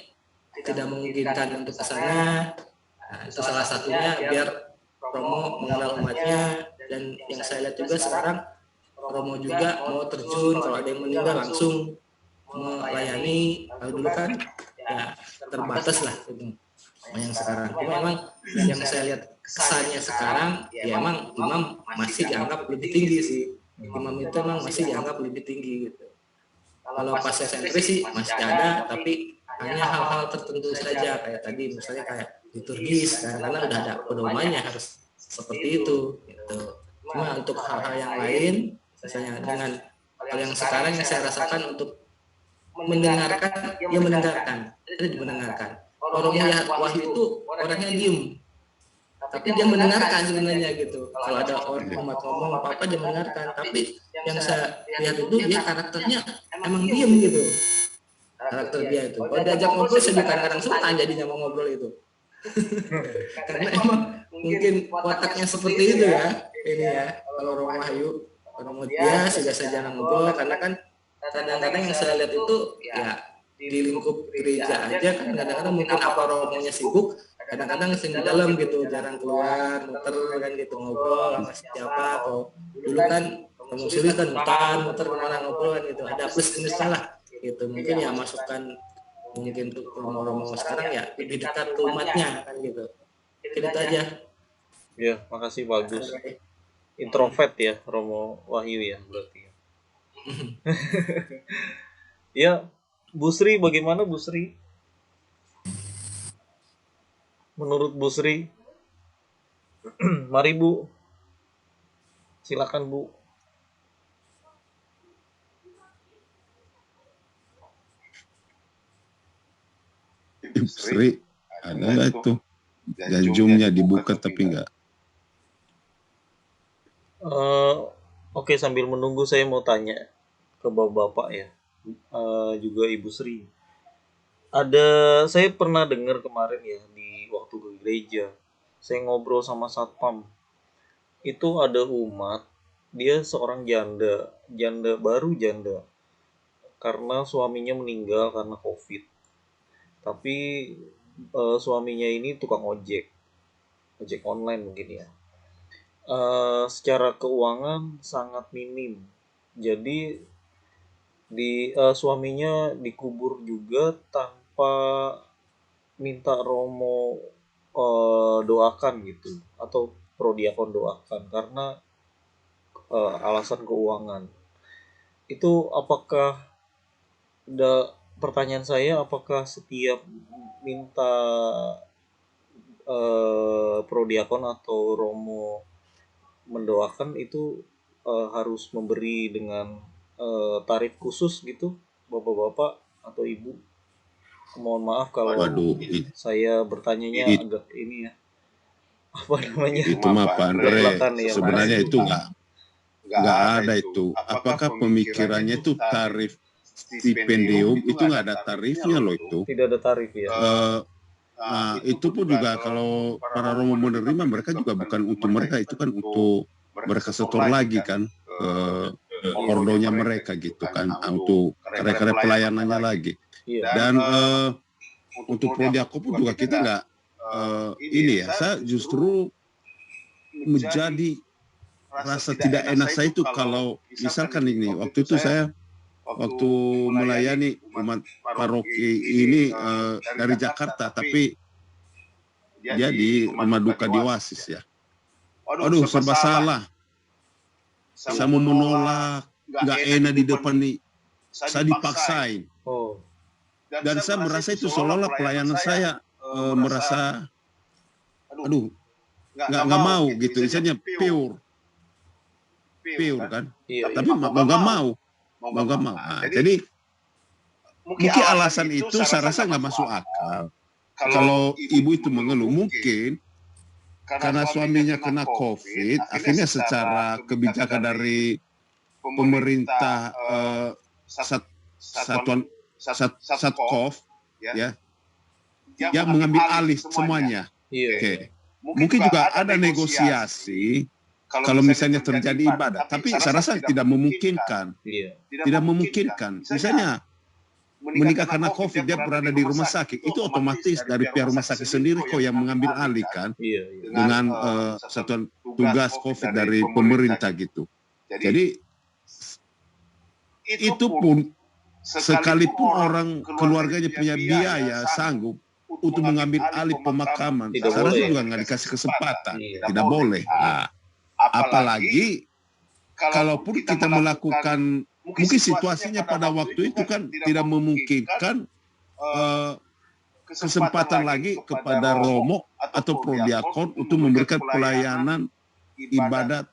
[SPEAKER 5] tidak memungkinkan untuk ke sana. Nah, itu salah satunya biar Romo mengenal umatnya dan yang saya lihat juga sekarang Romo juga mau terjun kalau ada yang meninggal langsung melayani. Kalau dulu kan ya terbatas lah gitu. Yang sekarang cuma memang yang saya lihat kesannya sekarang ya emang imam masih dianggap lebih tinggi sih. Imam itu emang masih dianggap lebih tinggi gitu. Kalau pasca-sentris sih masih ada, tapi hanya hal-hal tertentu saja kayak tadi misalnya kayak liturgis kan, karena udah ada pedomannya harus seperti itu gitu. Cuma untuk hal-hal yang lain misalnya dengan hal yang sekarang yang saya rasakan untuk mendengarkan, ya mendengarkan, jadi mendengarkan. Orang Wahyu itu orangnya diem, tapi dia mendengarkan sebenarnya gitu. Kalau ada orang umat ngomong apa-apa dia mendengarkan, tapi yang saya lihat itu dia karakternya emang diem gitu. Karakter dia itu. Kalau diajak ngobrol saya kadang-kadang suka jadinya mau ngobrol itu. Karena emang mungkin wataknya seperti itu ya. Ini ya, kalau Romo Wahyu, Romo dia sudah saya jarang ngobrol karena kan kadang-kadang yang saya lihat itu ya di lingkup gereja aja kan kadang-kadang mungkin apa Romonya sibuk, kadang-kadang di dalam gitu jarang keluar muter kan gitu ngobrol sama siapa. Atau dulu kan Romo Suri kan muter kemana ngobrol kan gitu, ada plus minusnya lah gitu. Mungkin ya masukan mungkin untuk Romo sekarang ya lebih dekat ke umatnya kan gitu. Itu aja.
[SPEAKER 3] Ya, makasih bagus. Introvert ya Romo Wahyu ya berarti. Ya, Bu Sri bagaimana Bu Sri? Menurut Bu Sri, mari Bu, silakan Bu.
[SPEAKER 2] Sri ada nggak itu? Dan Zoom-nya dibuka tapi nggak.
[SPEAKER 3] Eh, oke, sambil menunggu saya mau tanya ke bapak-bapak ya, juga Ibu Sri. Saya pernah dengar kemarin ya di waktu ke gereja, saya ngobrol sama satpam. Itu ada umat, dia seorang janda, janda, karena suaminya meninggal karena COVID. Tapi suaminya ini tukang ojek, ojek online mungkin ya. Secara keuangan sangat minim. Jadi suaminya dikubur juga tanpa minta romo doakan gitu, atau prodiakon doakan karena alasan keuangan. Itu apakah pertanyaan saya, apakah setiap minta prodiakon atau romo mendoakan itu harus memberi dengan tarif khusus gitu, bapak-bapak atau ibu? Mohon maaf kalau
[SPEAKER 2] Waduh,
[SPEAKER 3] saya bertanyanya agak ini ya, apa namanya,
[SPEAKER 2] itu mah Pak Andre,
[SPEAKER 3] belak-belakan ya.
[SPEAKER 2] sebenarnya itu nggak ada itu. Apakah pemikirannya itu tarif stipendium itu nggak ada tarifnya loh itu.
[SPEAKER 3] Tidak ada tarif ya.
[SPEAKER 2] Nah, itu pun juga kalau para romo menerima, mereka juga bukan untuk mereka, itu kan untuk mereka setor lagi kan ordonya mereka gitu kan, untuk karya-karya pelayanannya lagi.
[SPEAKER 3] Iya.
[SPEAKER 2] Dan untuk prodiakon pun juga kita nggak ini ya, saya justru menjadi rasa tidak enak saya itu kalau misalkan ini, waktu itu saya waktu melayani umat paroki ini dari Jakarta, tapi dia di rumah duka di Wasis ya. Aduh, serba salah. Saya mau menolak, nggak enak di depan nih. Saya dipaksain.
[SPEAKER 3] Oh,
[SPEAKER 2] Dan saya merasa itu seolah-olah pelayanan saya merasa, aduh, nggak mau gitu. Misalnya pure kan.
[SPEAKER 3] iya,
[SPEAKER 2] Tapi mau nggak mau. Nah, jadi mungkin alasan itu saya rasa nggak masuk akal. Kalau ibu itu mengeluh, mungkin karena suaminya kena COVID, akhirnya secara kebijakan dari pemerintah Satkov ya, yang mengambil alih semuanya.
[SPEAKER 3] iya.
[SPEAKER 2] Oke. Mungkin juga ada negosiasi kalau misalnya terjadi ibadah, tapi saya rasa tidak memungkinkan.
[SPEAKER 3] Iya.
[SPEAKER 2] Tidak memungkinkan. Misalnya menikah karena COVID, dia berada di rumah sakit, itu otomatis dari pihak rumah sakit sendiri kok yang mengambil alih kan,
[SPEAKER 3] Iya.
[SPEAKER 2] dengan satuan tugas COVID dari pemerintah gitu. Jadi itu pun sekalipun orang keluarganya punya biaya sanggup untuk mengambil alih pemakaman,
[SPEAKER 3] Tidak
[SPEAKER 2] saya rasa
[SPEAKER 3] boleh.
[SPEAKER 2] juga nggak dikasih kesempatan.
[SPEAKER 3] Iya.
[SPEAKER 2] Tidak boleh. Nah, apalagi kalaupun kita melakukan, mungkin situasinya pada waktu itu kan tidak memungkinkan kesempatan lagi kepada romo atau prodiakon untuk memberikan pelayanan ibadat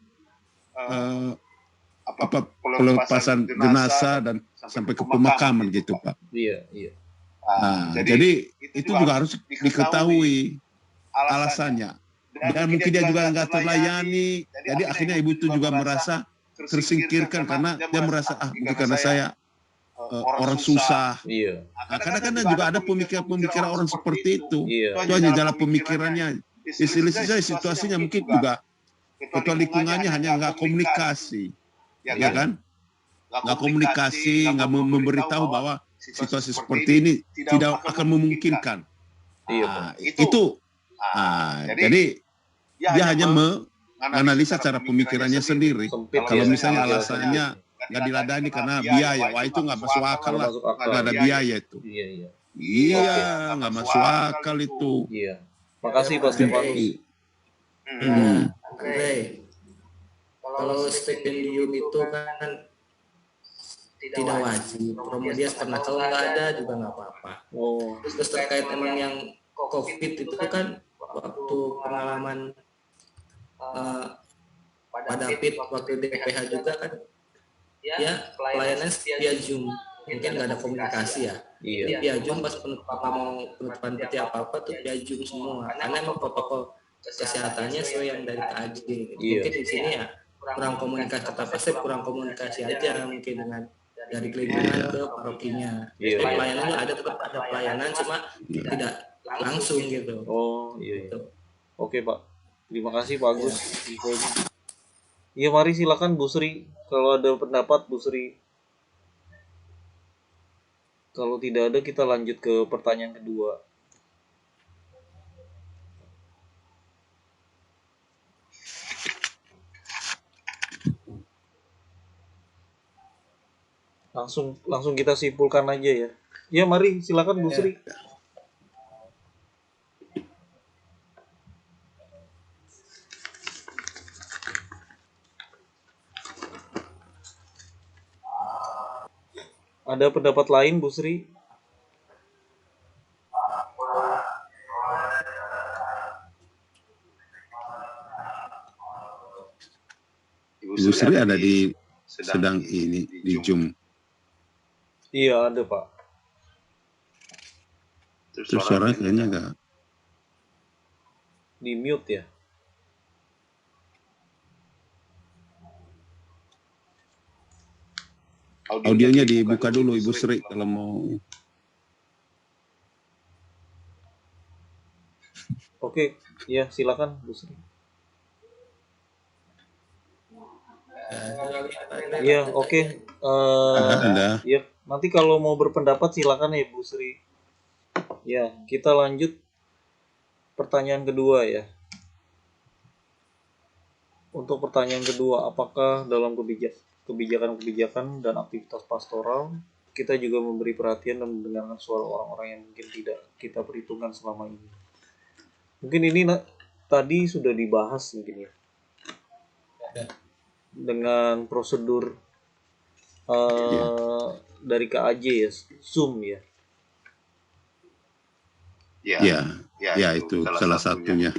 [SPEAKER 2] pelepasan jenazah dan sampai ke pemakaman gitu Pak.
[SPEAKER 3] Iya.
[SPEAKER 2] Nah, jadi itu juga harus diketahui alasannya. Dan mungkin dia juga nggak terlayani, jadi akhirnya ibu itu juga merasa tersingkirkan karena dia merasa mungkin karena saya orang susah.
[SPEAKER 3] Iya.
[SPEAKER 2] Nah, kadang-kadang juga ada pemikiran orang seperti itu.
[SPEAKER 3] Iya.
[SPEAKER 2] Itu hanya jalan pemikirannya. Istilah situasinya mungkin juga ketua lingkungannya hanya nggak komunikasi, ya kan? Nggak komunikasi, nggak memberitahu bahwa situasi seperti ini tidak akan memungkinkan.
[SPEAKER 3] Iya.
[SPEAKER 2] Nah, itu. Jadi dia hanya menganalisa cara pemikirannya sendiri.
[SPEAKER 3] Sempit
[SPEAKER 2] Kalau
[SPEAKER 3] ya.
[SPEAKER 2] misalnya alasannya nggak diladani karena biaya, wah itu nggak masuk akal lah.
[SPEAKER 3] Nggak masuk akal.
[SPEAKER 2] Nggak ada biaya itu.
[SPEAKER 3] Iya.
[SPEAKER 2] Iya, nggak masuk akal itu.
[SPEAKER 3] Iya. Makasih Pak Stefanus.
[SPEAKER 5] Andre, kalau stipendium itu kan tidak wajib, promo dia karena kalau nggak ada juga nggak apa-apa.
[SPEAKER 3] Oh,
[SPEAKER 5] Terus terkait emang yang COVID itu kan waktu pengalaman Pak David waktu DPH juga kan, ya pelayanan via Zoom, mungkin nggak ada komunikasi ya. Jadi
[SPEAKER 3] iya.
[SPEAKER 5] via Zoom pas mau penutupan peti apa-apa tuh via Zoom semua, karena emang protokol kesehatannya sesuai yang dari KAJ.
[SPEAKER 3] Iya.
[SPEAKER 5] Mungkin di sini ya kurang komunikasi, kata pastor kurang komunikasi aja mungkin dengan dari lingkungan ke parokinya.
[SPEAKER 3] Iya,
[SPEAKER 5] Jadi
[SPEAKER 3] iya.
[SPEAKER 5] pelayanannya ada, tetap ada pelayanan, cuma tidak langsung gitu.
[SPEAKER 3] Oh iya, iya.
[SPEAKER 5] Gitu.
[SPEAKER 3] Oke Pak, terima kasih Pak Agus infonya. Iya, mari silakan Bu Sri, kalau ada pendapat Bu Sri. Kalau tidak ada, kita lanjut ke pertanyaan kedua. Langsung kita simpulkan aja ya. Ya, mari silakan Bu Sri. Ada pendapat lain Bu Sri?
[SPEAKER 2] Ibu Sri ada sedang ini di Zoom.
[SPEAKER 3] Iya, ada Pak.
[SPEAKER 2] Terus suaranya kayaknya enggak.
[SPEAKER 3] Di mute ya.
[SPEAKER 2] Audionya dibuka dulu Ibu Sri kalau mau.
[SPEAKER 3] Oke, ya silakan Bu Sri. Iya, oke.
[SPEAKER 2] Ada.
[SPEAKER 3] Ya, nanti kalau mau berpendapat silakan ya Bu Sri. Ya, kita lanjut pertanyaan kedua ya. Untuk pertanyaan kedua, apakah dalam kebijakan-kebijakan dan aktivitas pastoral kita juga memberi perhatian dan mendengarkan suara orang-orang yang mungkin tidak kita perhitungkan selama ini? Mungkin ini tadi sudah dibahas mungkin ya. Dengan prosedur dari KAJ ya, Zoom ya.
[SPEAKER 2] Ya itu salah satunya.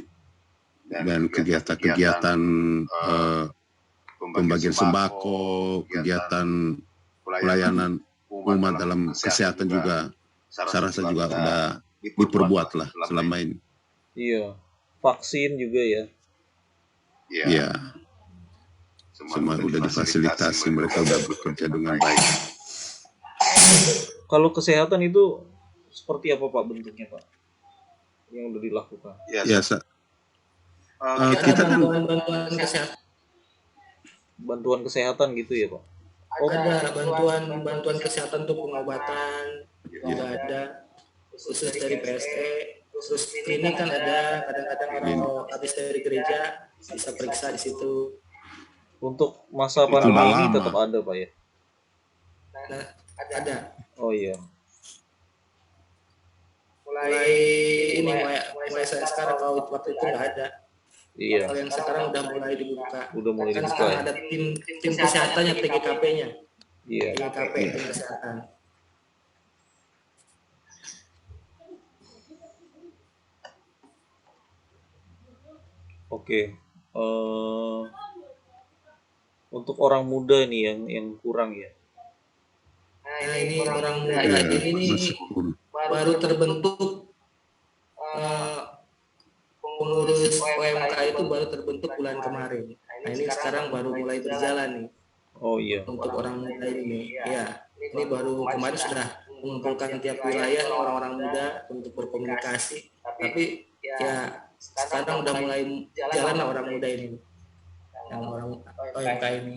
[SPEAKER 2] Dan kegiatan-kegiatan pembagian sembako, kegiatan pelayanan umat dalam kesehatan juga, saya rasa juga sudah diperbuat lah selama ini.
[SPEAKER 3] Iya, vaksin juga ya.
[SPEAKER 2] Iya. Semua udah difasilitasi, mereka udah bekerja dengan baik.
[SPEAKER 3] Kalau kesehatan itu seperti apa Pak bentuknya Pak? Yang udah dilakukan?
[SPEAKER 2] Ya,
[SPEAKER 5] Kita kan bantuan kesehatan.
[SPEAKER 3] Bantuan kesehatan gitu ya Pak?
[SPEAKER 5] Ada bantuan kesehatan untuk pengobatan juga ada, khusus dari PSE. Terus klinik kan ada, kadang-kadang orang habis dari gereja bisa periksa di situ.
[SPEAKER 3] Untuk masa pandemi ini tetap ada Pak ya?
[SPEAKER 5] Nah, ada.
[SPEAKER 3] Oh iya.
[SPEAKER 5] Mulai saya sekarang, kalau waktu itu nggak ada.
[SPEAKER 3] Iya.
[SPEAKER 5] Kalau yang sekarang udah mulai dibuka.
[SPEAKER 3] Udah mulai
[SPEAKER 5] kan
[SPEAKER 3] dibuka
[SPEAKER 5] sekarang
[SPEAKER 3] ya?
[SPEAKER 5] ada tim kesehatannya, TGKP-nya.
[SPEAKER 3] Iya.
[SPEAKER 5] TGKP, tim kesehatan.
[SPEAKER 3] Oke. Untuk orang muda nih yang kurang ya.
[SPEAKER 5] Nah ini orang muda ini baru terbentuk, pengurus OMK itu baru terbentuk bulan kemarin. Nah ini sekarang baru mulai berjalan nih.
[SPEAKER 3] Oh iya.
[SPEAKER 5] Untuk orang muda ini, ya ini baru kemarin sudah mengumpulkan tiap wilayah orang-orang muda untuk berkomunikasi. Tapi ya sekarang udah mulai jalan lah orang muda ini, yang orang OMK ini.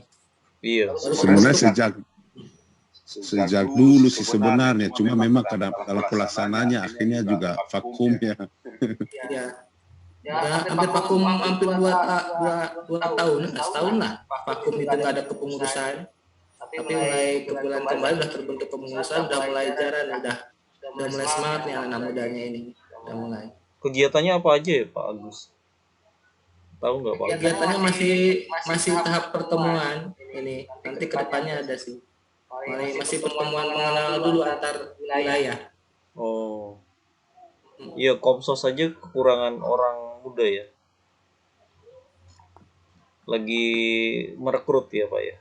[SPEAKER 3] Iya.
[SPEAKER 2] Sebenarnya sejak dulu sih sebenarnya, cuma memang kalau pelaksananya akhirnya juga vakum ya.
[SPEAKER 5] Ya, hampir vakum, hampir dua tahun, setahun lah vakum itu nggak ada kepengurusan. Tapi mulai ke bulan kemarin udah terbentuk kepengurusan, udah mulai jalan, udah mulai semangat nih anak mudanya ini, udah mulai.
[SPEAKER 3] Kegiatannya apa aja ya Pak Agus? Tahu nggak Pak?
[SPEAKER 5] Kegiatannya masih tahap pertemuan ini. Nanti kedepannya ada sih. Masih pertemuan mengenal dulu antar wilayah.
[SPEAKER 3] Oh, iya, Komsos saja kekurangan orang muda ya. Lagi merekrut ya Pak ya.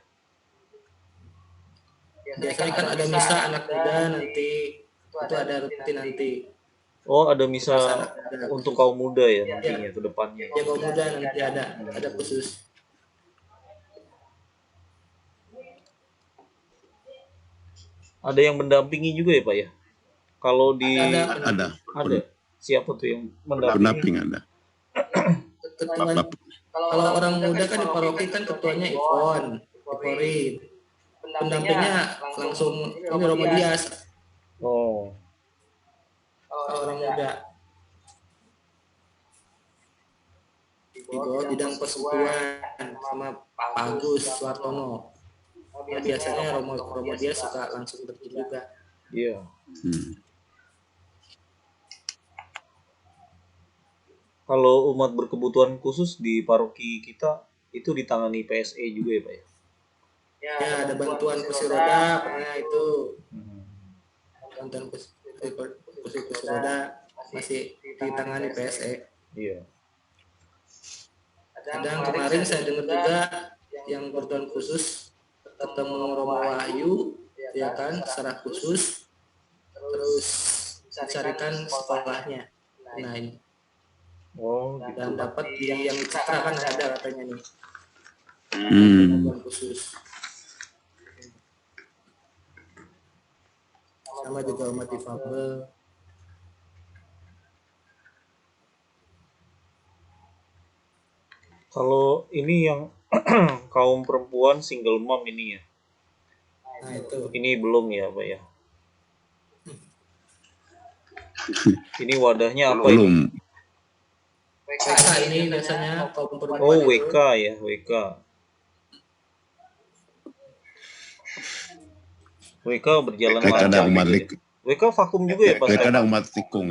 [SPEAKER 5] Biasanya kan ada misa anak muda nanti, itu ada rutin nanti.
[SPEAKER 3] Oh, ada misa untuk kaum muda ya nantinya ke depannya.
[SPEAKER 5] Ya kaum muda nanti ada khusus.
[SPEAKER 3] Ada yang mendampingi juga ya Pak ya? Kalau di
[SPEAKER 5] Ada
[SPEAKER 3] ada. Siapa tuh yang mendampingi?
[SPEAKER 2] pendamping ada.
[SPEAKER 5] ketuanya. Kalau orang muda kan di paroki kan ketuanya Ipon, Iporin. Pendampingnya langsung ini Romo Dias.
[SPEAKER 3] Oh,
[SPEAKER 5] Kalau orang muda di bawah bidang persekutuan sama Pak Agus Suartono. Nah, biasanya Romo Dias suka langsung terjun juga.
[SPEAKER 3] iya. Kalau umat berkebutuhan khusus di paroki kita itu ditangani PSE juga ya Pak ya?
[SPEAKER 5] Ya, ada bantuan kursi roda pernah itu. Bantuan kursi roda masih ditangani PSE.
[SPEAKER 3] Iya.
[SPEAKER 5] Kadang kemarin saya dengar juga yang kebutuhan khusus ketemu Romo Wahyu, ya kan, secara khusus, terus dicarikan sekolahnya. Nah ini
[SPEAKER 3] Oh, gitu.
[SPEAKER 5] dan dapat di yang Citra kan ada katanya nih kebutuhan khusus. Sama juga umat difabel.
[SPEAKER 3] Kalau ini yang kaum perempuan single mom ini ya,
[SPEAKER 5] Nah itu
[SPEAKER 3] ini belum ya Pak ya? Ini wadahnya apa ini?
[SPEAKER 2] Belum.
[SPEAKER 5] WK ini biasanya kaum perempuan
[SPEAKER 3] Oh,
[SPEAKER 5] itu.
[SPEAKER 3] WK ya, WK. WK berjalan
[SPEAKER 2] Kadang
[SPEAKER 3] lancar
[SPEAKER 2] umat
[SPEAKER 3] gitu ya. WK vakum juga ya Pak?
[SPEAKER 2] kadang umat tikung.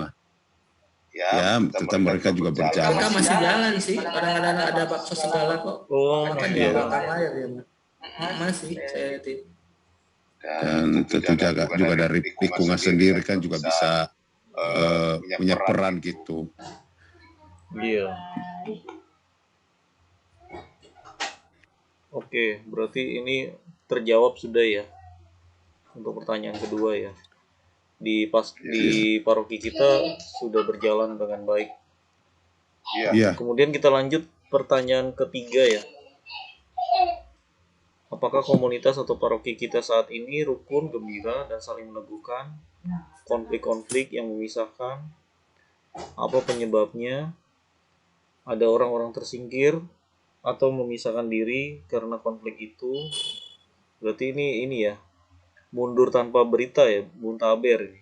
[SPEAKER 2] Ya, tetap mereka juga berjalan.
[SPEAKER 5] Mereka masih jalan sih, kadang-kadang ada bakso segala kok.
[SPEAKER 3] Oh,
[SPEAKER 5] Mereka di
[SPEAKER 3] iya.
[SPEAKER 5] belakang layar ya, masih saya lihat.
[SPEAKER 2] Dan tentu juga dari lingkungan sendiri kan juga bisa punya peran gitu.
[SPEAKER 3] Iya. Oke, berarti ini terjawab sudah ya untuk pertanyaan kedua ya. Di paroki kita sudah berjalan dengan baik.
[SPEAKER 2] Iya.
[SPEAKER 3] Kemudian kita lanjut pertanyaan ketiga ya. Apakah komunitas atau paroki kita saat ini rukun, gembira, dan saling meneguhkan? Konflik-konflik yang memisahkan? Apa penyebabnya? Ada orang-orang tersingkir atau memisahkan diri karena konflik itu? Berarti ini ya, mundur tanpa berita ya, muntaber ini.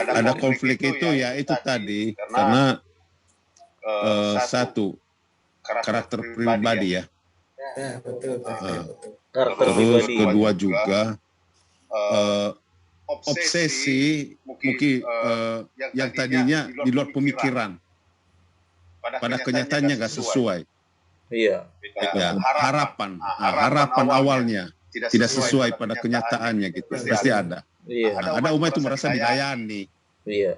[SPEAKER 2] Ada konflik itu ya itu tadi karena satu karakter pribadi ya.
[SPEAKER 5] Ya, betul.
[SPEAKER 3] Karakter
[SPEAKER 2] Terus
[SPEAKER 3] pribadi.
[SPEAKER 2] kedua juga obsesi mungkin yang tadinya di luar pemikiran pada kenyataannya nggak sesuai.
[SPEAKER 3] Iya.
[SPEAKER 2] Ya, harapan awalnya tidak sesuai pada kenyataannya gitu. Pasti ada.
[SPEAKER 3] Iya.
[SPEAKER 2] Ada umat itu merasa dilayani.
[SPEAKER 3] Iya.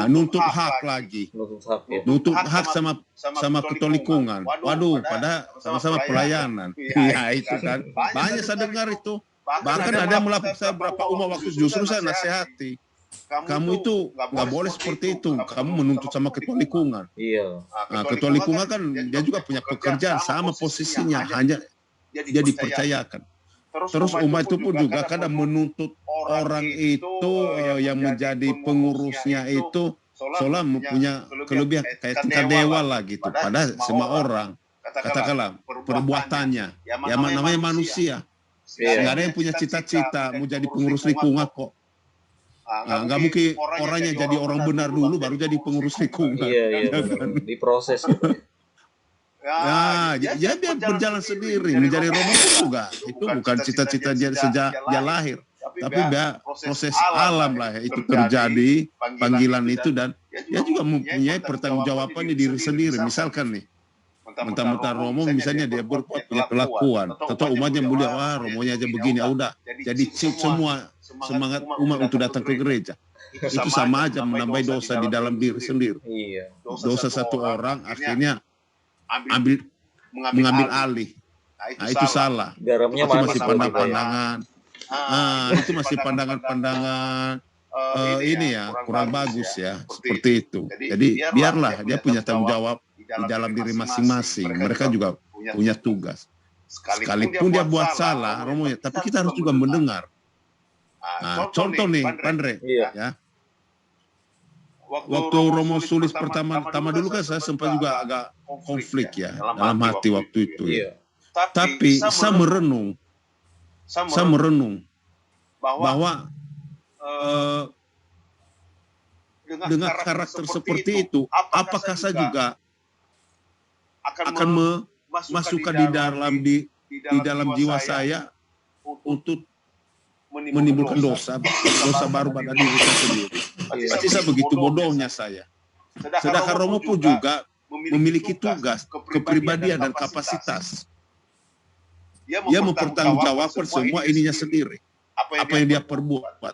[SPEAKER 2] Nuntut hak lagi.
[SPEAKER 3] Nuntut hak ya.
[SPEAKER 2] Nuntut hak sama ketua lingkungan. Waduh, pada sama-sama pelayanan. Ya itu kan. Banyak saya dengar itu. Bahkan ada yang melakukan saya berapa umat waktu justru saya nasihati. Kamu itu nggak boleh seperti itu. Kamu menuntut sama ketua lingkungan.
[SPEAKER 3] Iya.
[SPEAKER 2] Nah, ketua lingkungan kan dia juga punya pekerjaan sama posisinya, hanya dia dipercayakan. Terus umat itu pun juga kadang menuntut orang itu yang menjadi pengurusnya itu seolah punya kelebihan kayak tingkat dewa lah gitu. Padahal semua orang katakanlah perbuatannya, ya namanya manusia. Nggak ada yang punya cita-cita mau jadi pengurus lingkungan kok. Nggak mungkin orangnya jadi orang benar dulu baru jadi pengurus lingkungan.
[SPEAKER 3] Iya. Diproses gitu.
[SPEAKER 2] Ya biar berjalan sendiri menjadi romo juga itu bukan cita-cita dia sejak dia lahir, tapi biar proses alam lah ya, itu terjadi panggilan itu dan dia juga mempunyai pertanggungjawaban di diri sendiri. Misalkan nih mentah-mentah romo misalnya dia berbuat punya kelakuan, tentu umatnya mulia, wah romonya aja begini, ya udah jadi semua semangat umat untuk datang ke gereja. Itu sama aja menambah dosa di dalam diri sendiri.
[SPEAKER 3] Iya.
[SPEAKER 2] Dosa satu orang akhirnya mengambil alih. Nah, itu salah.
[SPEAKER 3] Garamnya
[SPEAKER 2] Itu
[SPEAKER 3] manis
[SPEAKER 2] masih pandangan-pandangan. Itu masih pandangan-pandangan ini ya kurang bagus ya seperti itu. Jadi biarlah dia punya tanggung jawab di dalam diri masing-masing. Mereka juga punya tugas. Sekalipun dia buat salah, Romo, ya, tapi kita harus juga mendengar. Nah, contoh nih, Pandre,
[SPEAKER 3] Iya.
[SPEAKER 2] ya. Waktu Romo Sulis pertama dulu kan saya sempat juga agak konflik ya dalam hati waktu itu. Ya.
[SPEAKER 3] Iya.
[SPEAKER 2] Tapi saya merenung bahwa dengan karakter seperti itu, apakah saya juga akan memasukkan di dalam jiwa saya untuk menimbulkan dosa baru pada diri saya sendiri. Pasti saya begitu bodohnya saya. Sedangkan Romo pun juga memiliki tugas, kepribadian dan kapasitas. Dia mempertanggungjawabkan semua ininya sendiri. Apa yang dia perbuat.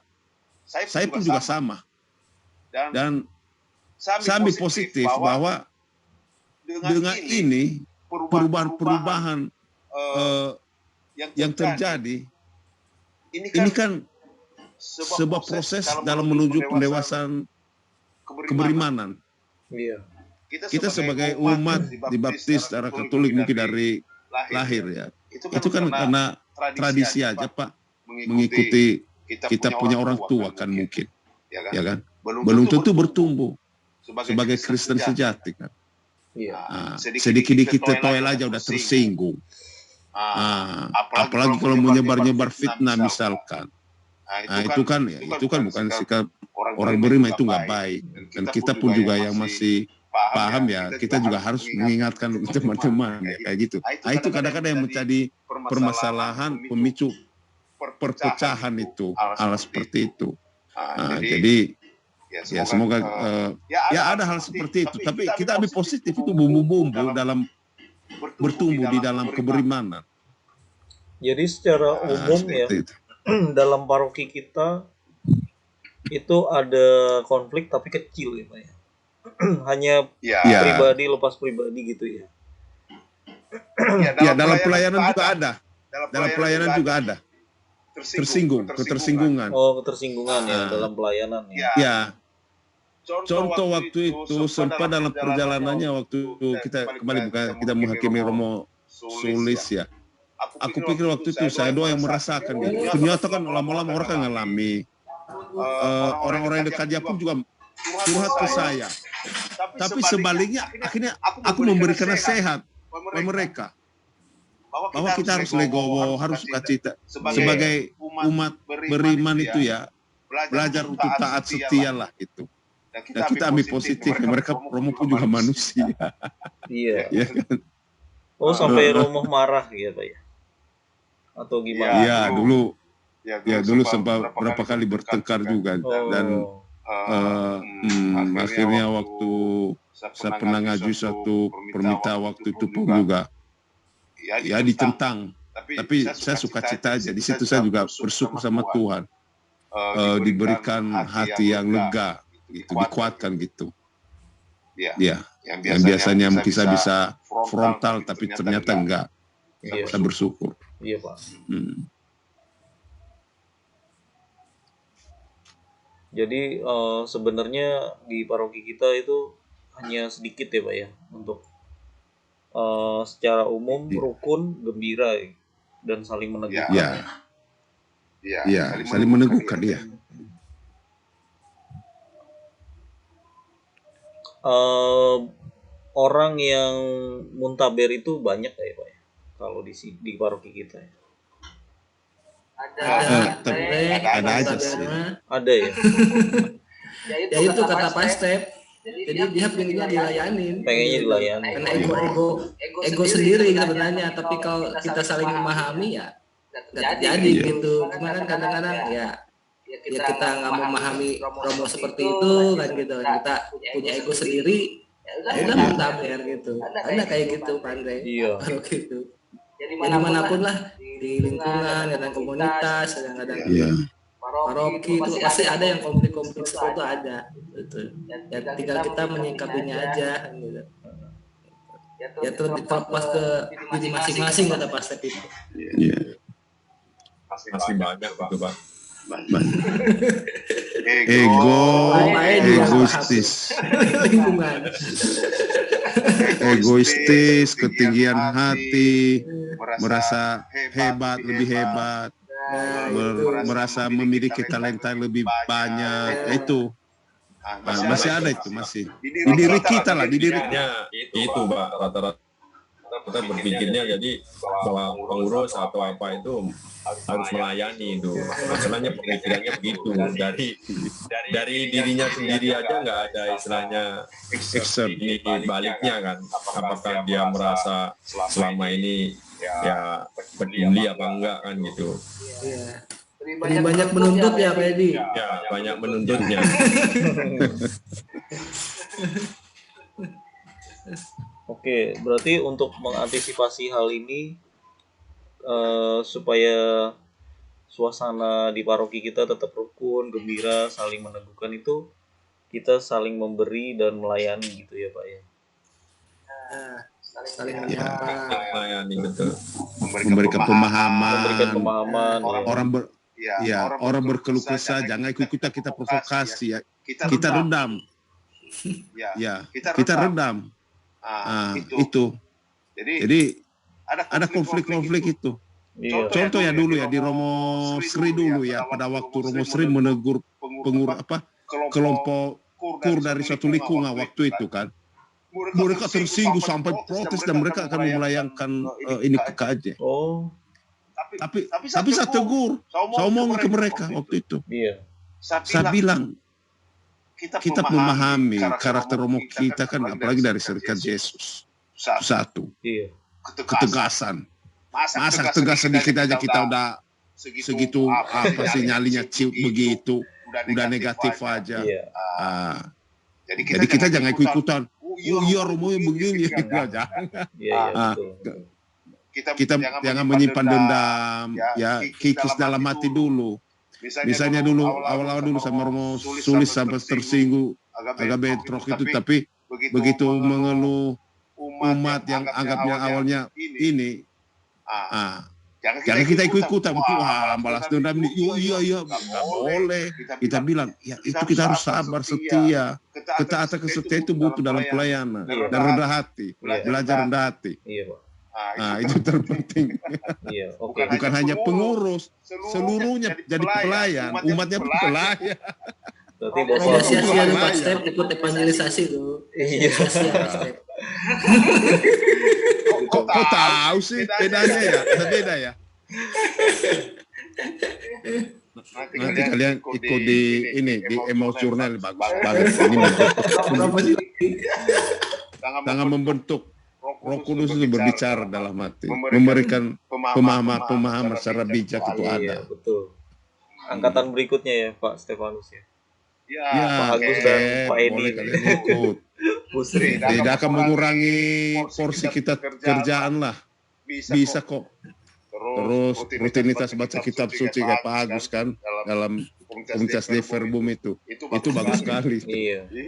[SPEAKER 2] Saya pun juga sama. Dan saya ambil positif bahwa dengan ini perubahan-perubahan yang terjadi, ini kan sebuah proses dalam menuju pendewasaan keberimanan.
[SPEAKER 3] Iya.
[SPEAKER 2] Kita sebagai umat dibaptis secara Katolik mungkin dari lahir ya. Itu kan karena tradisi aja Pak, mengikuti kita punya orang tua kan mungkin, ya kan. Belum tentu bertumbuh sebagai Kristen sejati kan.
[SPEAKER 3] Iya.
[SPEAKER 2] Sedikit-dikit toel aja udah tersinggung. Apalagi kalau menyebar-nyebar fitnah misalkan. Itu kan bukan sikap orang beriman, itu nggak baik. Dan kita pun juga yang masih paham ya, kita juga harus mengingatkan teman-teman ya kayak gitu. Itu kadang-kadang yang menjadi permasalahan pemicu perpecahan itu, hal seperti itu. Jadi ya semoga ya ada hal seperti itu. Tapi kita ambil positif itu bumbu-bumbu dalam bertumbuh di dalam keberimanan.
[SPEAKER 3] Jadi secara umum ya, dalam paroki kita itu ada konflik tapi kecil ya Pak ya. Hanya pribadi lepas pribadi gitu ya.
[SPEAKER 2] Ya, dalam pelayanan juga ada. Dalam pelayanan juga ada. Ketersinggungan.
[SPEAKER 3] Oh, ketersinggungan ya dalam pelayanan ya.
[SPEAKER 2] Ya. Contoh waktu itu sempat dalam perjalanannya waktu kita kembali kita menghakimi Romo Sulis ya. Aku pikir waktu itu saya doang yang merasakan gitu. Ternyata kan lama-lama orang kan ngalami. Orang-orang yang dekat dia pun juga curhat ke saya. Tapi sebaliknya akhirnya aku memberikan nasihat kepada mereka bahwa kita harus legowo, harus sukacita sebagai umat beriman itu ya, belajar untuk taat setia lah gitu. Dan kita ambil positif, mereka Romo pun juga manusia.
[SPEAKER 3] Iya.
[SPEAKER 2] Ya kan?
[SPEAKER 3] Oh, sampai Romo marah gitu Pak ya? Atau gimana?
[SPEAKER 2] Iya, dulu sempat berapa kali bertengkar juga. Dan akhirnya waktu saya pernah ngajuin satu permintaan waktu itu pun juga ya ditentang. Tapi saya suka cita aja. Di situ saya juga bersyukur sama Tuhan. Diberikan hati yang lega, gitu, dikuatkan gitu. Ya, yang biasanya mungkin saya bisa frontal, tapi ternyata enggak. Saya bersyukur.
[SPEAKER 3] Iya Pak. Jadi sebenarnya di paroki kita itu hanya sedikit ya Pak ya untuk secara umum rukun, gembira dan saling meneguhkan.
[SPEAKER 2] Iya, saling meneguhkan ya.
[SPEAKER 3] Orang yang muntaber itu banyak ya Pak ya kalau di paroki kita ya.
[SPEAKER 2] Ada aja sih.
[SPEAKER 3] Ada ya.
[SPEAKER 5] Ya itu kata Pak Step. Jadi dia pengennya dilayanin.
[SPEAKER 3] Pengennya dilayani.
[SPEAKER 5] Karena ego sendiri sebenarnya. Tapi kalau kita saling memahami ya nggak terjadi gitu. Cuma kan kadang-kadang ya kita nggak memahami Romo seperti itu kan gitu. Kita punya ego sendiri. Ya udah muntaber gitu. Ada kayak gitu Pandre.
[SPEAKER 3] Iya.
[SPEAKER 5] Kalau gitu. Jadi manapun lah di lingkungan, kadang komunitas, kadang-kadang paroki itu pasti ada yang konflik-konflik seperti itu ada. Betul. Ya tinggal kita menyikapinya aja gitu. Ya terus pas ke diri masing-masing kata Pak Step itu.
[SPEAKER 2] Iya.
[SPEAKER 1] Masih banyak Pak.
[SPEAKER 2] Egoistis.
[SPEAKER 5] Lingkungan.
[SPEAKER 2] Egoistis, ketinggian hati, merasa hebat, lebih hebat, merasa memiliki talenta yang lebih banyak. Itu masih ada itu, masih di diri kita lah, di diri
[SPEAKER 1] Pikirnya itu, Pak, rata-rata kita berpikirnya jadi bahwa pengurus atau apa itu harus melayani itu. Masalahnya pemikirannya begitu. Dari dirinya sendiri aja nggak ada istilahnya ini baliknya kan. Apakah dia merasa selama ini ya peduli apa enggak kan gitu.
[SPEAKER 5] Jadi banyak menuntut ya Pak Edi.
[SPEAKER 1] Ya banyak menuntutnya.
[SPEAKER 3] Oke, berarti untuk mengantisipasi hal ini supaya suasana di paroki kita tetap rukun, gembira, saling meneguhkan itu kita saling memberi dan melayani gitu ya Pak ya.
[SPEAKER 5] Saling menyapa.
[SPEAKER 1] Melayani betul.
[SPEAKER 2] memberikan pemahaman.
[SPEAKER 3] Memberikan pemahaman.
[SPEAKER 2] Orang berkeluh kesah, jangan ikut kita provokasi ya. Kita redam. Ya, kita redam. Itu. Jadi ada konflik-konflik itu.
[SPEAKER 3] Iya.
[SPEAKER 2] Contoh ya dulu ya di Romo Sri dulu ya, pada waktu Romo Sri menegur kelompok kur dari suatu lingkungan waktu itu kan. Mereka tersinggung sampai protes dan mereka akan melayangkan ini ke KJ.
[SPEAKER 3] Oh,
[SPEAKER 2] Tapi saya tegur, saya omong ke mereka waktu itu.
[SPEAKER 3] iya.
[SPEAKER 2] Saya bilang, kita memahami karakter Romo kita kan, apalagi dari Serikat Yesus. Satu,
[SPEAKER 3] Iya.
[SPEAKER 2] ketegasan. Masa tegas sedikit aja kita udah segitu apa sih nyalinya ciut begitu, udah negatif aja.
[SPEAKER 3] Iya.
[SPEAKER 2] Jadi kita jangan ikut-ikutan. Oh iya Romo yang begini, jangan.
[SPEAKER 3] Iya, betul.
[SPEAKER 2] Kita jangan menyimpan dendam, ya kikis dalam hati dulu. Misalnya dulu awal-awal dulu sama Romo Sulis sampai tersinggung, agak bentrok itu, tapi begitu mengeluh umat yang anggapnya awalnya ini, jangan kita ikut-ikutan. Wah, balas dendam ini, iya, nggak boleh. Kita bilang, ya itu kita harus sabar, setia. Ketaatan kesetiaan itu butuh dalam pelayanan dan rendah hati, belajar rendah hati.
[SPEAKER 3] Iya, Pak.
[SPEAKER 2] Itu terpenting.
[SPEAKER 3] Iya, oke.
[SPEAKER 2] Bukan hanya pengurus, seluruhnya jadi pelayan, umatnya pun pelayan.
[SPEAKER 3] Berarti
[SPEAKER 5] Tidak
[SPEAKER 3] Bapak
[SPEAKER 5] sia-sia tuh Pak Step ikut evangelisasi tuh.
[SPEAKER 3] Iya.
[SPEAKER 5] Sia-sia Pak Step.
[SPEAKER 2] Kok tahu sih bedanya ya? Ada beda ya? Nanti kalian ikut di ini di Emmaus Journal, bagus banget ini. Sangat membentuk. Roh Kudus itu berbicara dalam hati, memberikan pemahaman secara bijak itu
[SPEAKER 3] Iya,
[SPEAKER 2] ada.
[SPEAKER 3] betul. Angkatan berikutnya ya Pak Stefanus ya.
[SPEAKER 2] Ya,
[SPEAKER 3] Pak Agus dan Pak Edi.
[SPEAKER 2] boleh kalian ikut.
[SPEAKER 3] Pusri.
[SPEAKER 2] Tidak akan mengurangi porsi kita kerjaan lah. Bisa kok. Terus rutinitas baca kitab suci kayak Pak Agus kan dalam komunitas De Verbum itu bagus sekali.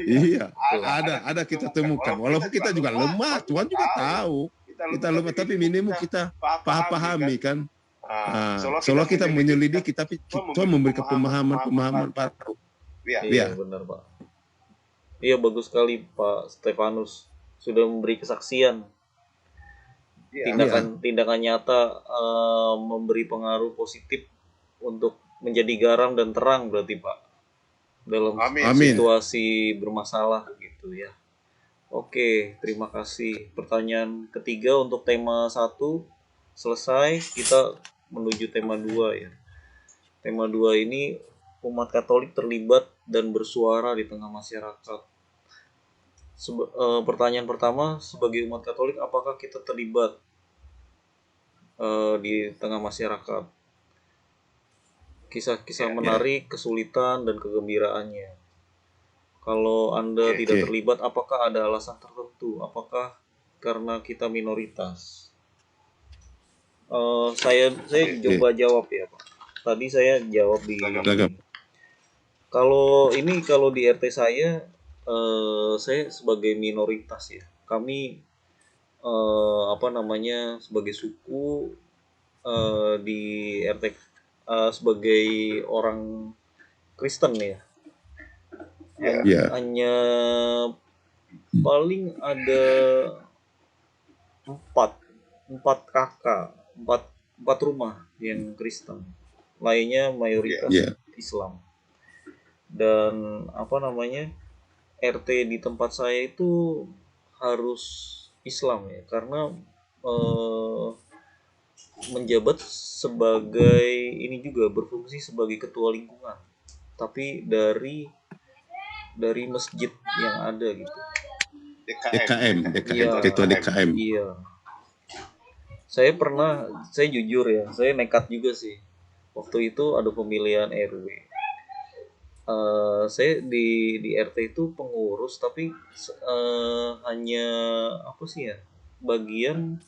[SPEAKER 2] Iya, ada kita temukan. Walaupun kita juga lemah, Tuhan juga tahu kita lemah, tapi minimum kita pahami kan. Soalnya kita menyelidiki, tapi Tuhan memberikan pemahaman baru.
[SPEAKER 3] Iya, benar Pak. Iya, bagus sekali Pak Stefanus sudah memberi kesaksian. Tindakan nyata memberi pengaruh positif untuk menjadi garam dan terang berarti Pak dalam situasi bermasalah gitu ya. Oke, terima kasih. Pertanyaan ketiga untuk tema 1 selesai, kita menuju tema 2 ya. Tema 2 ini umat Katolik terlibat dan bersuara di tengah masyarakat. Pertanyaan pertama, sebagai umat Katolik apakah kita terlibat di tengah masyarakat? Kisah-kisah menarik, kesulitan dan kegembiraannya. Kalau Anda tidak terlibat, apakah ada alasan tertentu? Apakah karena kita minoritas? Saya coba jawab ya Pak. Tadi saya jawab di kalau di RT saya sebagai minoritas ya. Kami sebagai suku di RT sebagai orang Kristen ya. Hanya paling ada 4 kakak empat rumah yang Kristen, lainnya mayoritas
[SPEAKER 2] Iya.
[SPEAKER 3] Islam. Dan apa namanya, RT di tempat saya itu harus Islam ya, karena menjabat sebagai ini juga berfungsi sebagai ketua lingkungan, tapi dari masjid yang ada gitu.
[SPEAKER 2] DKM,
[SPEAKER 3] Iya.
[SPEAKER 2] ketua DKM.
[SPEAKER 3] Iya. Saya jujur ya, saya nekat juga sih. Waktu itu ada pemilihan RW. Saya di RT itu pengurus, tapi hanya apa sih ya, bagian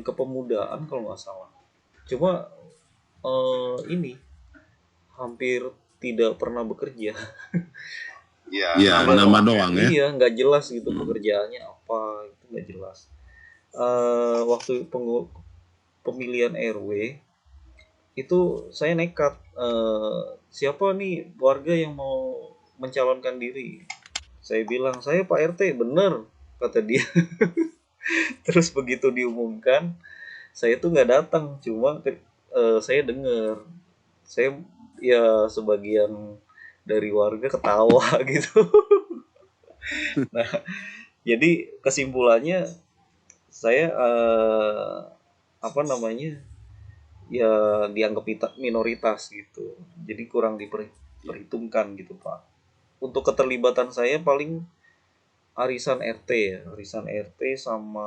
[SPEAKER 3] kepemudaan kalau nggak salah. Cuma ini hampir tidak pernah bekerja.
[SPEAKER 2] Iya, nama doang ya.
[SPEAKER 3] Iya, nggak jelas gitu pekerjaannya apa, itu nggak jelas. Waktu pemilihan RW itu saya nekat, siapa nih warga yang mau mencalonkan diri. Saya bilang, saya Pak RT. Bener, kata dia. Terus begitu diumumkan, saya tuh nggak datang, cuma saya dengar, saya ya sebagian dari warga ketawa gitu. Nah, jadi kesimpulannya saya apa namanya, ya dianggap minoritas gitu, jadi kurang diperhitungkan gitu Pak. Untuk keterlibatan saya paling arisan RT ya, arisan RT sama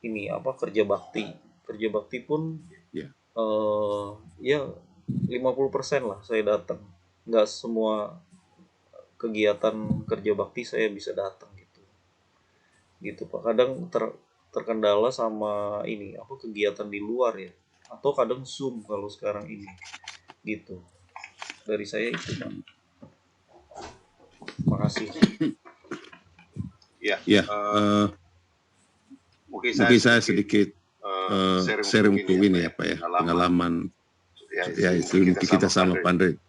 [SPEAKER 3] ini apa, kerja bakti pun
[SPEAKER 2] Iya.
[SPEAKER 3] Ya 50% lah saya datang. Nggak semua kegiatan kerja bakti saya bisa datang gitu Pak. Kadang terkendala sama ini apa, kegiatan di luar ya, atau kadang Zoom kalau sekarang ini gitu. Dari saya itu Pak. Makasih.
[SPEAKER 2] Ya, mungkin saya sedikit sharing untuk ini ya Pak ya, pengalaman ya itu kita sama Pak Andre.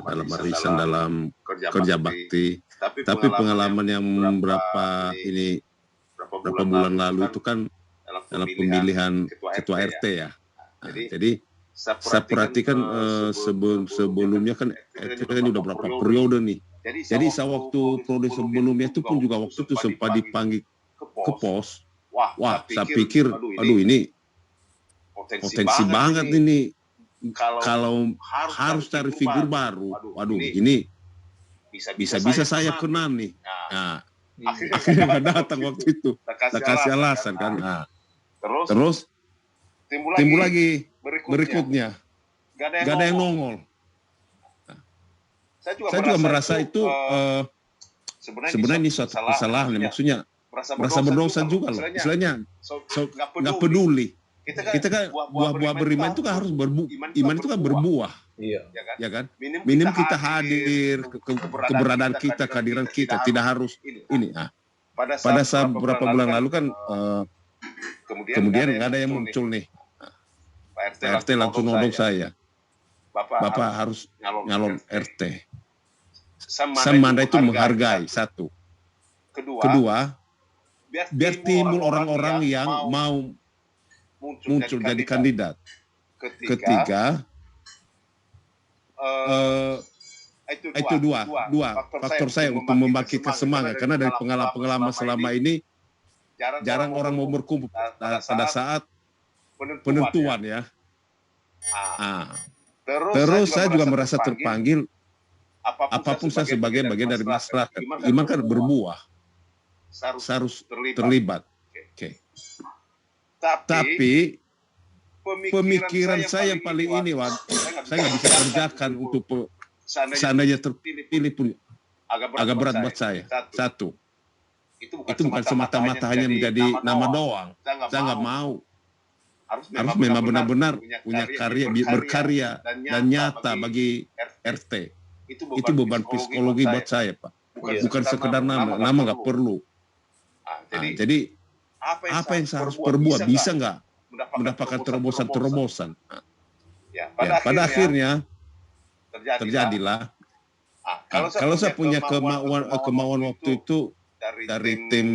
[SPEAKER 2] Dalam arisan, dalam kerja bakti. Tapi pengalaman yang berapa bulan lalu itu kan dalam pemilihan ketua RT ya. Jadi saya perhatikan sebelumnya kan RT kan udah berapa periode nih. Jadi saya waktu periode sebelumnya itu pun juga waktu itu sempat dipanggil ke pos. Wah, saya pikir, aduh ini potensi banget ini. Kalau harus cari figur baru, waduh ini bisa saya kena nih. Nah, akhirnya nggak datang waktu itu. Saya kasih alasan kan. Nah, terus timbul lagi berikutnya. Gak ada yang nongol. Nah, saya juga merasa itu sebenarnya ini suatu kesalahan. Maksudnya merasa berdosa juga loh. Istilahnya nggak peduli. Kita kan buah-buah beriman itu kan harus iman itu kan berbuah.
[SPEAKER 3] Iya.
[SPEAKER 2] Ya kan? Minim kita hadir, keberadaan kita, kehadiran kita tidak harus ini. Nah, pada saat beberapa bulan lalu kan kemudian nggak ada yang muncul nih. Pak RT langsung nodong saya. Bapak harus nyalon RT. Samanda itu menghargai, satu. Kedua, biar timbul orang-orang yang mau muncul jadi kandidat. Ketiga, itu dua faktor saya untuk membangkitkan semangat, karena dari pengalaman selama ini jarang orang mau berkumpul pada saat penentuan ya. Terus saya juga merasa terpanggil, apapun saya sebagai bagian dari masyarakat, iman kan berbuah, harus terlibat. Oke. Tapi pemikiran saya yang paling ini, saya nggak bisa kerjakan untuk seandainya terpilih pun agak berat buat saya. Satu, itu bukan semata-mata hanya menjadi nama doang. Saya nggak mau. Harus memang benar-benar punya karya, berkarya dan nyata bagi RT. Itu beban psikologi buat saya Pak. Bukan sekedar nama nggak perlu. Jadi apa yang saya harus perbuat, bisa nggak mendapatkan terobosan. Pada akhirnya terjadilah. Kalau saya punya kemauan waktu itu dari tim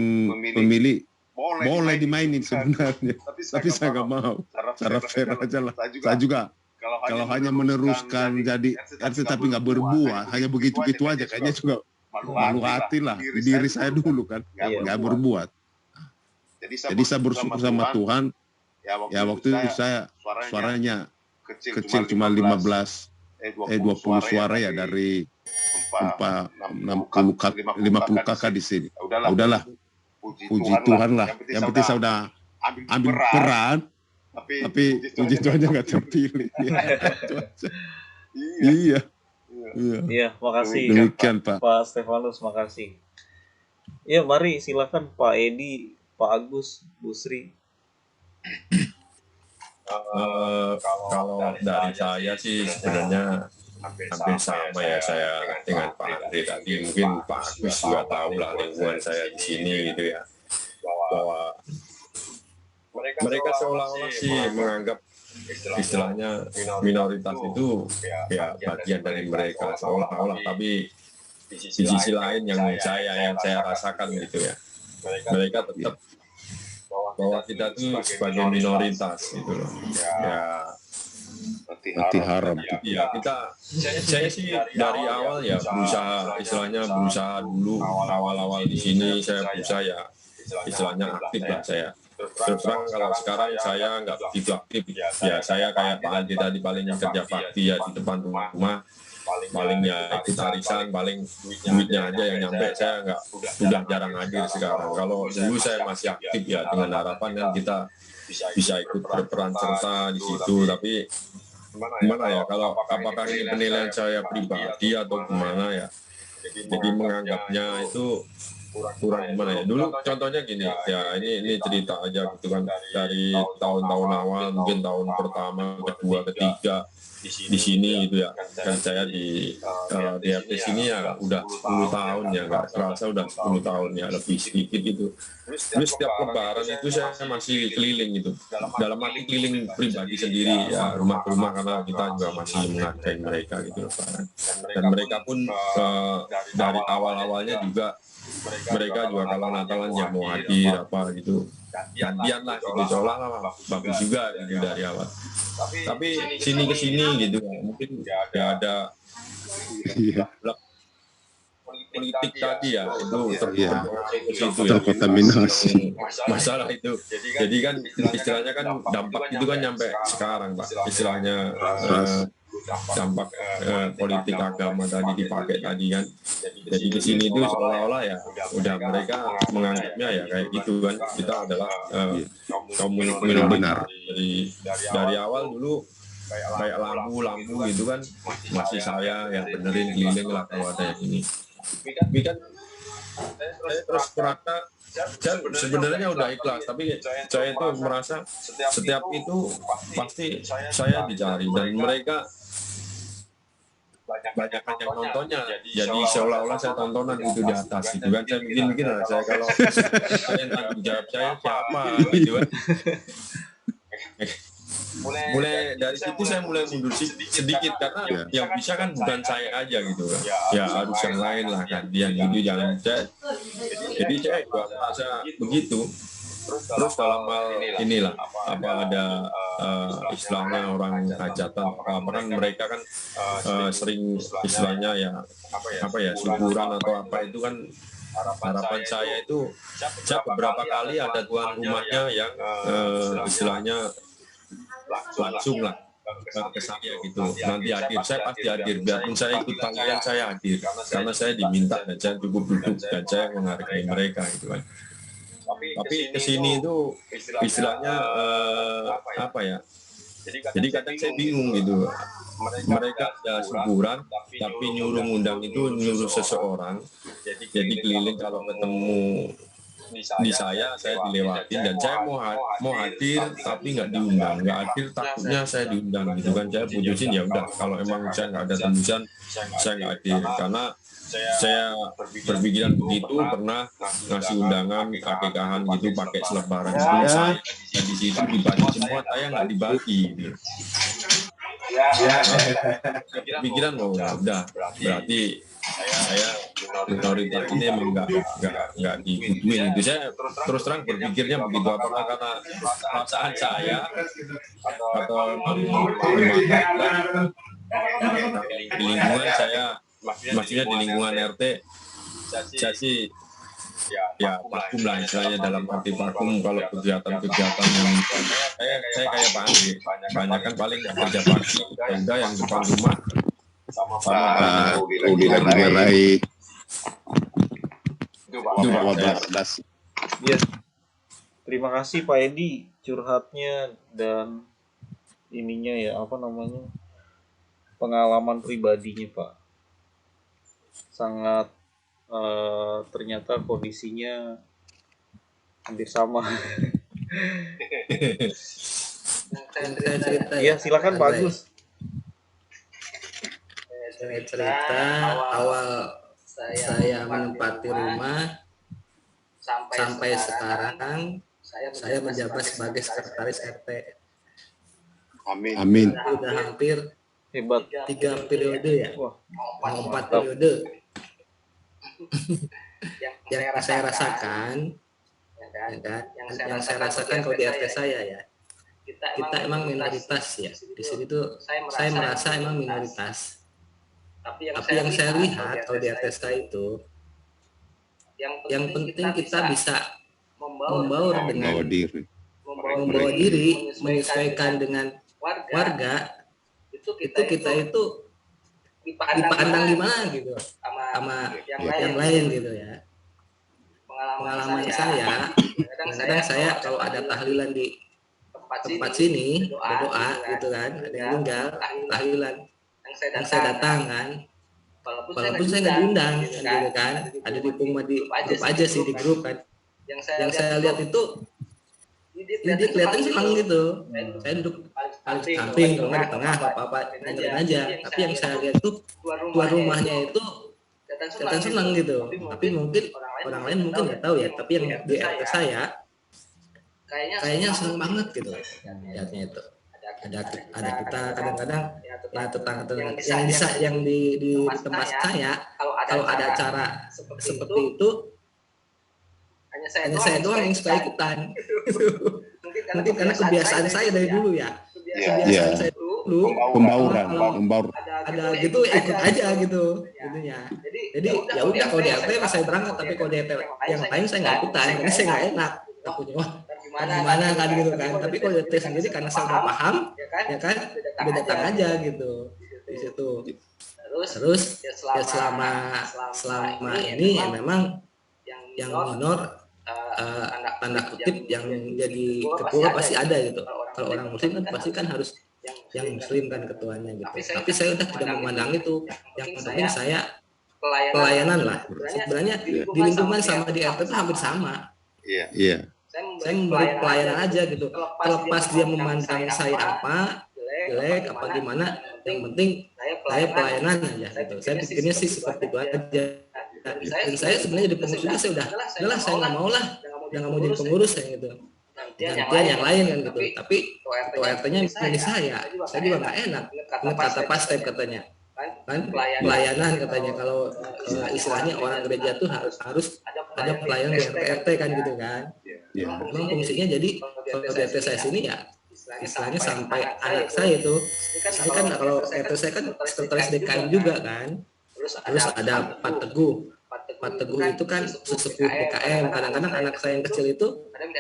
[SPEAKER 2] pemilih, boleh dimainin sebenarnya, tapi saya nggak mau. Cara fair aja lah. Saya juga kalau hanya meneruskan jadi RT tapi nggak berbuat, hanya begitu-begitu aja, kayaknya juga malu hati lah di diri saya dulu kan, nggak berbuat. Jadi saya bersyukur sama Tuhan. Ya waktu itu saya suaranya kecil cuma 20 suara ya dari 50 kakak di sini. Udahlah, puji Tuhan lah. Yang penting saya udah ambil peran, tapi puji Tuhannya nggak terpilih. Iya.
[SPEAKER 3] Iya, makasih.
[SPEAKER 2] Demikian Pak.
[SPEAKER 3] Pak Stefanus, makasih. Ya, mari silakan Pak Edi, Pak Agus, Bu Sri.
[SPEAKER 1] Kalau dari saya sih sebenarnya hampir sama ya saya dengan Pak Andre tadi. Mungkin Pak Agus juga tahu lah lingkungan saya di sini gitu ya, bahwa mereka seolah-olah sih menganggap istilahnya minoritas itu ya bagian dari mereka seolah-olah, tapi di sisi lain yang saya rasakan gitu ya, mereka tetap bahwa kita tuh sebagai minoritas gitu loh ya,
[SPEAKER 2] Mati haram.
[SPEAKER 1] ya saya sih dari awal ya berusaha dulu awal-awal di sini, saya berusaha ya istilahnya aktif lah saya. Terus terang kalau sekarang saya nggak begitu aktif ya, saya kayak Pak Andi tadi paling kerja bakti ya di depan rumah, paling ya ikut arisan, paling duitnya aja yang nyampe, saya nggak, udah jarang hadir sekarang. Kalau dulu saya masih aktif ya dengan harapan kan kita bisa ikut berperan serta di situ, tapi gimana ya, kalau apakah ini penilaian saya pribadi atau gimana ya, jadi menganggapnya itu kurang gimana ya. Dulu contohnya gini ya, ini cerita aja gitu kan, dari tahun-tahun awal, mungkin tahun pertama, kedua, ketiga di sini gitu ya, kan saya di DRT sini ya udah 10 tahun ya, nggak kerasa udah 10 tahun ya, lebih sedikit gitu. Terus setiap lebaran itu saya masih keliling gitu, dalam arti keliling pribadi sendiri ya, rumah ke rumah, karena kita juga masih menghargai mereka gitu lebaran. Dan mereka pun dari awal-awalnya juga mereka juga kalau Natalan ya mau hadir apa gitu, gantian lah gitu, seolah-olah bagus juga gitu dari awal. Tapi sini ke sini gitu mungkin ya ada politik tadi ya, itu
[SPEAKER 2] terkontaminasi
[SPEAKER 1] masalah itu. Jadi kan istilahnya kan dampak itu kan nyampe sekarang Pak, istilahnya dampak politik agama tadi dipakai tadi kan. Jadi di sini itu seolah-olah ya udah mereka menganggapnya ya kayak gitu kan, kita adalah kaum minoritas. Dari awal dulu kayak lampu gitu kan, masih saya yang benerin keliling lah kalau ada yang ini. Tapi kan saya terus merasa saya sebenarnya udah ikhlas, tapi saya itu merasa setiap itu pasti saya dicari, dan mereka banyak yang nontonnya, jadi seolah-olah saya tontonan itu di atas gitu kan. Saya bikin lah, saya kalau saya tanggung jawab saya siapa gitu kan. Mulai dari situ saya mulai mundur sedikit, karena yang bisa kan bukan saya aja gitu kan, ya harus yang lain lah kan, dia gitu, jangan saya. Jadi saya juga merasa begitu. Terus dalam hal inilah apa ada istilahnya orang hajatan apa kan, mereka kan sering istilahnya ya apa ya syukuran atau apa, itu kan harapan saya itu saya beberapa kali ada tuan rumahnya yang istilahnya langsung lah ke saya gitu, nanti hadir, saya pasti hadir, biarpun saya ikut panggilan saya hadir, karena saya diminta dan saya cukup duduk dan saya menghargai mereka gitu kan. Tapi kesini itu istilahnya apa ya, jadi kadang saya bingung gitu, mereka ada syukuran tapi nyuruh ngundang itu nyuruh seseorang, jadi keliling kalau ketemu di saya dilewatin, dan saya mau hadir tapi nggak diundang, nggak hadir takutnya saya diundang gitu kan. Saya putusin ya udah, kalau emang saya nggak ada tembusan saya nggak hadir, karena saya berpikiran begitu. Pernah ngasih undangan akikahan gitu pakai selebaran itu, saya di situ dibagi semua, saya nggak dibagi gitu. Pikiran mau udah berarti saya minoritas ini emang nggak dibutuhin itu. Saya terus terang berpikirnya begitu, apakah karena perasaan saya atau di lingkungan saya, maksudnya di lingkungan RT saya sih ya vakum lah istilahnya, dalam arti vakum. Kalau kegiatan-kegiatan yang saya kayak Pak Andri, banyak kan paling kerja pagi udah yang depan rumah sama
[SPEAKER 2] Rudi Rai
[SPEAKER 1] itu Pak.
[SPEAKER 3] Ya, terima kasih Pak Edi curhatnya dan ininya ya, apa namanya, pengalaman pribadinya Pak. Sangat ternyata kondisinya hampir sama. Iya, silakan Pak Agus.
[SPEAKER 5] Cerita awal saya menempati rumah sampai sekarang saya menjabat sebagai sekretaris RT.
[SPEAKER 2] Amin.
[SPEAKER 5] Udah hampir
[SPEAKER 3] Hebat.
[SPEAKER 5] 3 periode ya.
[SPEAKER 3] Wah,
[SPEAKER 5] Mau 4 periode. yang saya rasakan, yang saya rasakan kalau di RT saya ya, kita emang minoritas ya. Di sini tuh saya merasa emang minoritas. Tapi yang saya lihat kalau di RT saya itu, yang penting kita bisa membaur dengan membawa diri, menyesuaikan dengan warga. Itu kita itu dipandang gimana gitu sama yang lain gitu ya. Pengalaman saya, kadang-kadang saya kalau ada tahlilan di tempat sini, berdoa gitu kan, ada yang meninggal, tahlilan, yang saya datang kan, walaupun saya nggak diundang gitu kan, ada di grup aja sih, di grup kan, yang saya lihat itu dia kelihatan senang gitu. Saya duduk paling samping, kalau nggak di tengah, apa-apa dengerin aja. Tapi yang saya lihat tuh tuan rumahnya itu kelihatan senang gitu. Tapi mungkin orang lain mungkin nggak tahu ya. Tapi yang di RT saya kayaknya senang banget gitu lihatnya itu. Ada kita kadang-kadang ya tetangga yang di tempat saya, kalau ada acara seperti itu, hanya saya doang yang suka ikutan. Mungkin karena kebiasaan saya dari dulu ya. Kebiasaan saya dulu
[SPEAKER 2] Pembauran.
[SPEAKER 5] ada gitu ikut aja gitu gitunya. Jadi ya udah, kalau di RT saya berangkat, tapi kalau di RT yang lain saya nggak ikutan karena saya nggak enak. Takutnya wah gimana kan gitu kan. Tapi kalau di RT sendiri karena saya udah paham ya kan, udah datang aja gitu di situ. Terus ya selama ini ya memang yang minor tanda kutip yang jadi ketua pasti ada gitu. Kalau orang muslim kan pasti kan harus yang muslim kan ketuanya gitu. Tapi saya udah tidak memandang itu. Yang penting saya pelayanan lah. Sebenarnya di lingkungan sama di RT itu hampir sama.
[SPEAKER 2] Iya.
[SPEAKER 5] Saya memberi pelayanan aja gitu. Terlepas dia memandang saya apa, jelek apa gimana, yang penting saya pelayanan aja gitu. Saya pikirnya sih seperti itu aja. Dan saya sebenarnya di pengurus juga saya udahlah saya nggak mau jadi pengurus saya gitu. Gantian yang lain kan gitu. Tapi ketua RT-nya milih saya juga nggak enak. Ini kata pastep katanya kan, pelayanan katanya. Kalau istilahnya orang gereja tuh harus ada pelayanan di RT kan gitu kan. Memang fungsinya jadi kalau di RT saya sini ya istilahnya sampai anak saya itu, ini kan kalau RT saya kan sekretaris DKM juga kan. Terus ada Pak Teguh itu kan sesepuh DKM. Kadang-kadang anak saya yang kecil itu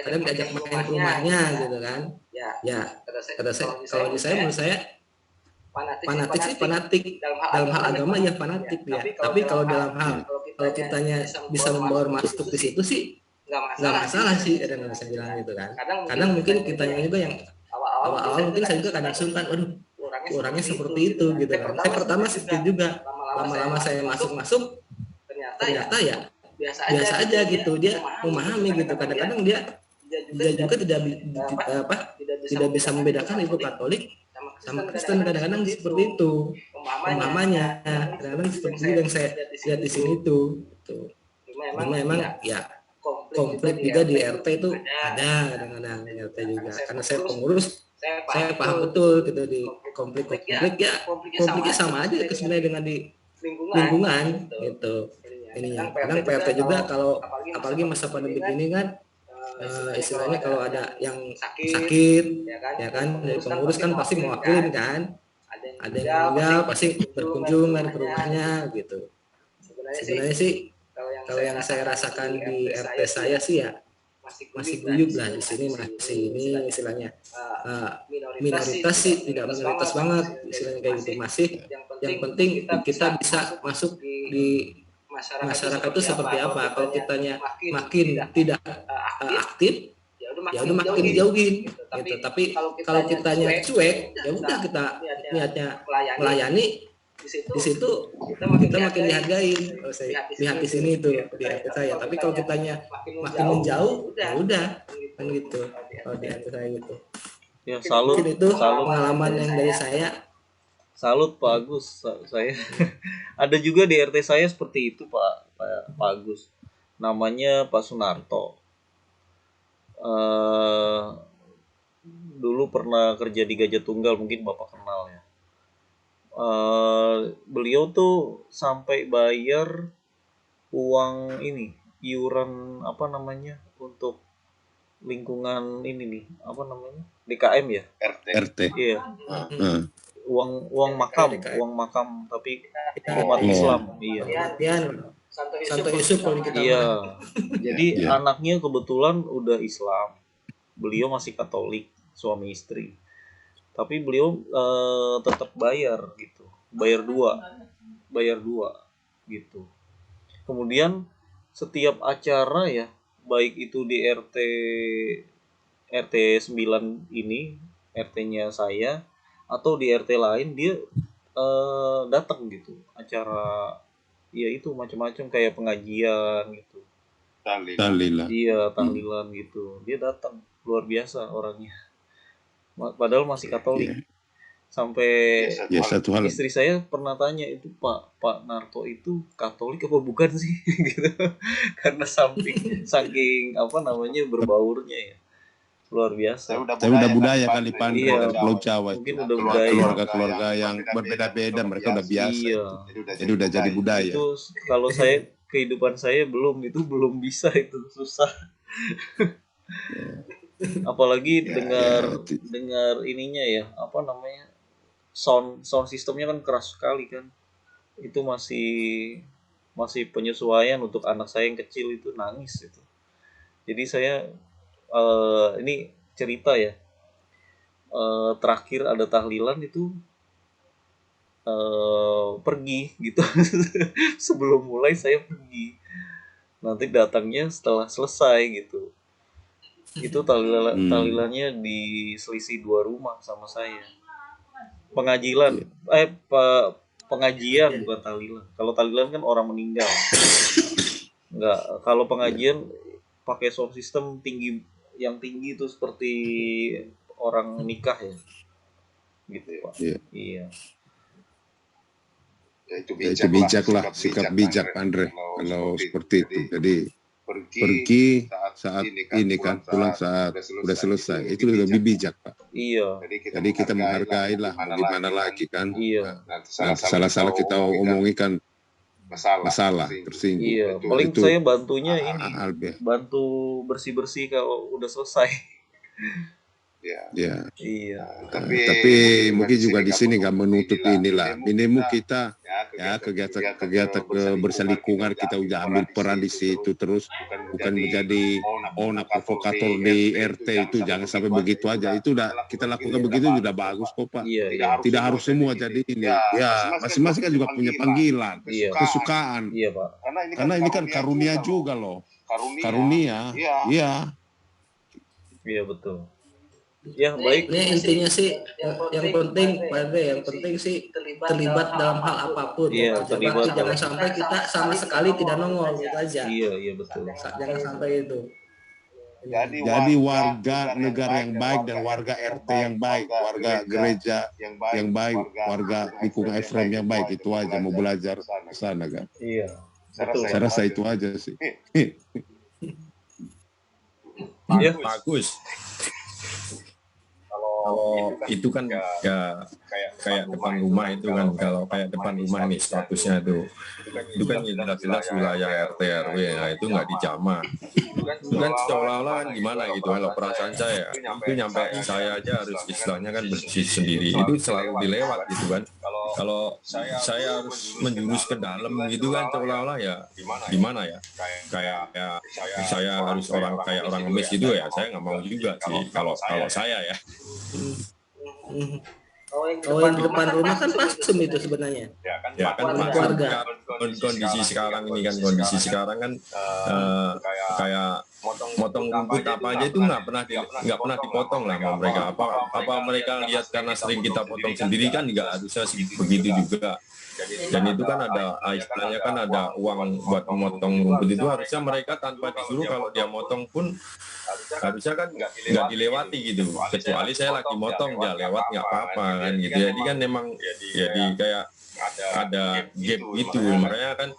[SPEAKER 5] kadang diajak main ke rumahnya gitu kan. Ya kata saya, kalau menurut saya fanatik dalam hal agama ya fanatik dia. Tapi kalau dalam hal kalau kitanya bisa membawa masuk di situ sih nggak masalah sih, kadang saya bilang gitu kan. Kadang mungkin kitanya juga yang awal mungkin saya juga kadang sungkan, waduh orangnya seperti itu gitu kan. Saya pertama seperti juga, lama-lama saya masuk ternyata ya biasa aja gitu, dia memahami gitu. Kadang-kadang dia juga tidak bisa membedakan itu Katolik sama Kristen, kadang-kadang seperti itu pemahamannya. Kadang-kadang seperti itu yang saya lihat di sini tuh. Memang ya konflik juga di RT itu ada kadang-kadang di RT juga. Karena saya pengurus, saya paham betul gitu di konflik ya, konfliknya sama aja sebenarnya dengan di lingkungan gitu. ininya. Kadang PRT juga kalau apalagi masa pandemi ini kan istilahnya kalau ada yang sakit ya kan dari pengurus kan pasti mewakilin kan, ada yang meninggal pasti berkunjung kan ke rumahnya gitu. Sebenarnya sih kalau yang saya rasakan di RT saya sih ya masih guyup lah di sini, masih ini istilahnya minoritas sih, tidak minoritas banget istilahnya kayak gitu, masih yang penting kita bisa masuk di masyarakat itu seperti apa. Kalau kitanya makin tidak aktif ya udah makin dijauhin gitu. Tapi kalau kitanya cuek ya udah kita niatnya melayani, di situ kita makin dihargain. Kalau saya lihat di sini itu di RT saya. Tapi kalau kitanya makin menjauh ya udah kan gitu. Kalau di RT saya gitu.
[SPEAKER 3] Ya salut,
[SPEAKER 5] Mungkin itu
[SPEAKER 3] salut,
[SPEAKER 5] pengalaman yang dari saya.
[SPEAKER 3] salut Pak Agus. Saya ada juga di RT saya seperti itu Pak Agus. Namanya Pak Sunarto. Dulu pernah kerja di Gajah Tunggal, mungkin Bapak kenal ya. Beliau tuh sampai bayar uang ini, iuran apa namanya untuk lingkungan ini nih, apa namanya, DKM ya,
[SPEAKER 2] RT.
[SPEAKER 3] iya, uang makam tapi umat Islam, iya,
[SPEAKER 5] Kematian Santo Yusuf kalau kita
[SPEAKER 3] iya. Jadi anaknya kebetulan udah Islam, beliau masih Katolik, suami istri. Tapi beliau tetap bayar gitu, bayar dua gitu. Kemudian setiap acara ya, baik itu di RT 9 ini, RT-nya saya, atau di RT lain, dia datang gitu, acara ya itu macam-macam kayak pengajian gitu.
[SPEAKER 2] Tahlilan.
[SPEAKER 3] Iya, tahlilan gitu. Dia datang, luar biasa orangnya. Padahal masih Katolik. Sampai
[SPEAKER 2] Ya satu hal.
[SPEAKER 3] istri saya pernah tanya, itu Pak Narto itu Katolik apa bukan sih? Gitu. Karena saking apa namanya berbaurnya ya. Luar biasa.
[SPEAKER 2] Saya udah budaya kali Pan,
[SPEAKER 3] Iya,
[SPEAKER 2] Pulau Jawa itu.
[SPEAKER 3] mungkin udah budaya.
[SPEAKER 2] Keluarga-keluarga yang berbeda-beda, mereka udah biasa.
[SPEAKER 3] Iya.
[SPEAKER 2] Jadi udah jadi budaya.
[SPEAKER 3] Itu kalau saya kehidupan saya belum bisa, itu susah. Apalagi dengar ininya ya, apa namanya, sound sistemnya kan keras sekali kan. Itu masih penyesuaian untuk anak saya yang kecil, itu nangis itu. Jadi saya ini cerita ya, terakhir ada tahlilan itu pergi gitu. Sebelum mulai saya pergi, nanti datangnya setelah selesai gitu. Itu tahlilannya di selisih 2 rumah sama saya. Pengajian bukan tahlilan. Kalau tahlilan kan orang meninggal. Enggak, kalau pengajian pakai sound system yang tinggi itu seperti orang nikah ya. Gitu, Pak. Iya.
[SPEAKER 2] Ya, itu bijak lah, sikap bijak Andre kalau seperti itu. Jadi pergi saat ini kan, pulang saat udah selesai. Itu lebih bijak Pak.
[SPEAKER 3] Iya.
[SPEAKER 2] Jadi kita menghargai lah, gimana lagi kan.
[SPEAKER 3] Iya.
[SPEAKER 2] Salah-salah kita omongin kan masalah tersinggung.
[SPEAKER 3] Iya. Paling saya bantunya ini, bantu bersih-bersih kalau udah selesai.
[SPEAKER 2] Ya.
[SPEAKER 3] Iya.
[SPEAKER 2] Tapi mungkin juga di sini nggak menutup inilah. Minimum kita ya kegiatan keberselingkungan kita udah ambil peran di situ, terus bukan menjadi onak provokator di RT itu, jangan sampai begitu aja. Itu udah kita lakukan begitu sudah bagus kok Pak.
[SPEAKER 3] Iya.
[SPEAKER 2] Tidak harus semua jadi ini. Ya masing-masing kan juga punya panggilan, kesukaan.
[SPEAKER 3] Iya Pak.
[SPEAKER 2] Karena ini kan karunia juga loh. Karunia. Iya.
[SPEAKER 3] Iya betul. Ya baik.
[SPEAKER 5] Ini intinya sih yang penting Pak Andre, yang penting sih terlibat dalam hal apapun.
[SPEAKER 3] Iya, terlibat.
[SPEAKER 5] Jangan sampai kita sama sekali tidak nongol gitu aja.
[SPEAKER 3] Iya betul.
[SPEAKER 5] Jangan sampai itu.
[SPEAKER 2] Jadi warga negara yang baik dan warga RT yang baik, warga gereja yang baik, warga lingkungan Efrem yang baik, itu aja mau belajar ke sana kan.
[SPEAKER 3] Iya. Betul.
[SPEAKER 2] Saya rasa itu aja sih.
[SPEAKER 1] Bagus. kalau itu kan ya kayak depan rumah itu kan, kalau kayak depan rumah nih statusnya itu kan jelas-jelas wilayah RT RW, nah itu nggak dijamah. Itu kan seolah-olah kan gimana gitu, kalau perasaan saya itu nyampe saya aja harus istilahnya kan bersih sendiri, itu selalu dilewat gitu kan. Kalau saya harus menjurus ke dalam gitu kan seolah-olah ya gimana ya, kayak saya harus kayak orang ngemis gitu ya, saya nggak mau juga sih kalau saya ya.
[SPEAKER 5] Kalau yang di depan rumah kan pasum itu sebenarnya.
[SPEAKER 1] Ya kan
[SPEAKER 5] Keluarga.
[SPEAKER 1] kondisi sekarang ini kan, kondisi sekarang kan kayak motong rumput apa aja itu nggak pernah dipotong lah sama mereka. Apa mereka lihat karena sering kita potong sendiri kan nggak harusnya begitu juga. Dan itu kan ada istilahnya kan ada uang buat memotong rumput, itu harusnya mereka tanpa disuruh kalau dia motong pun harusnya kan nggak dilewati gitu, kecuali saya lagi motong dia lewat nggak apa-apa kan gitu. Jadi kan memang jadi kayak ada gap gitu, makanya kan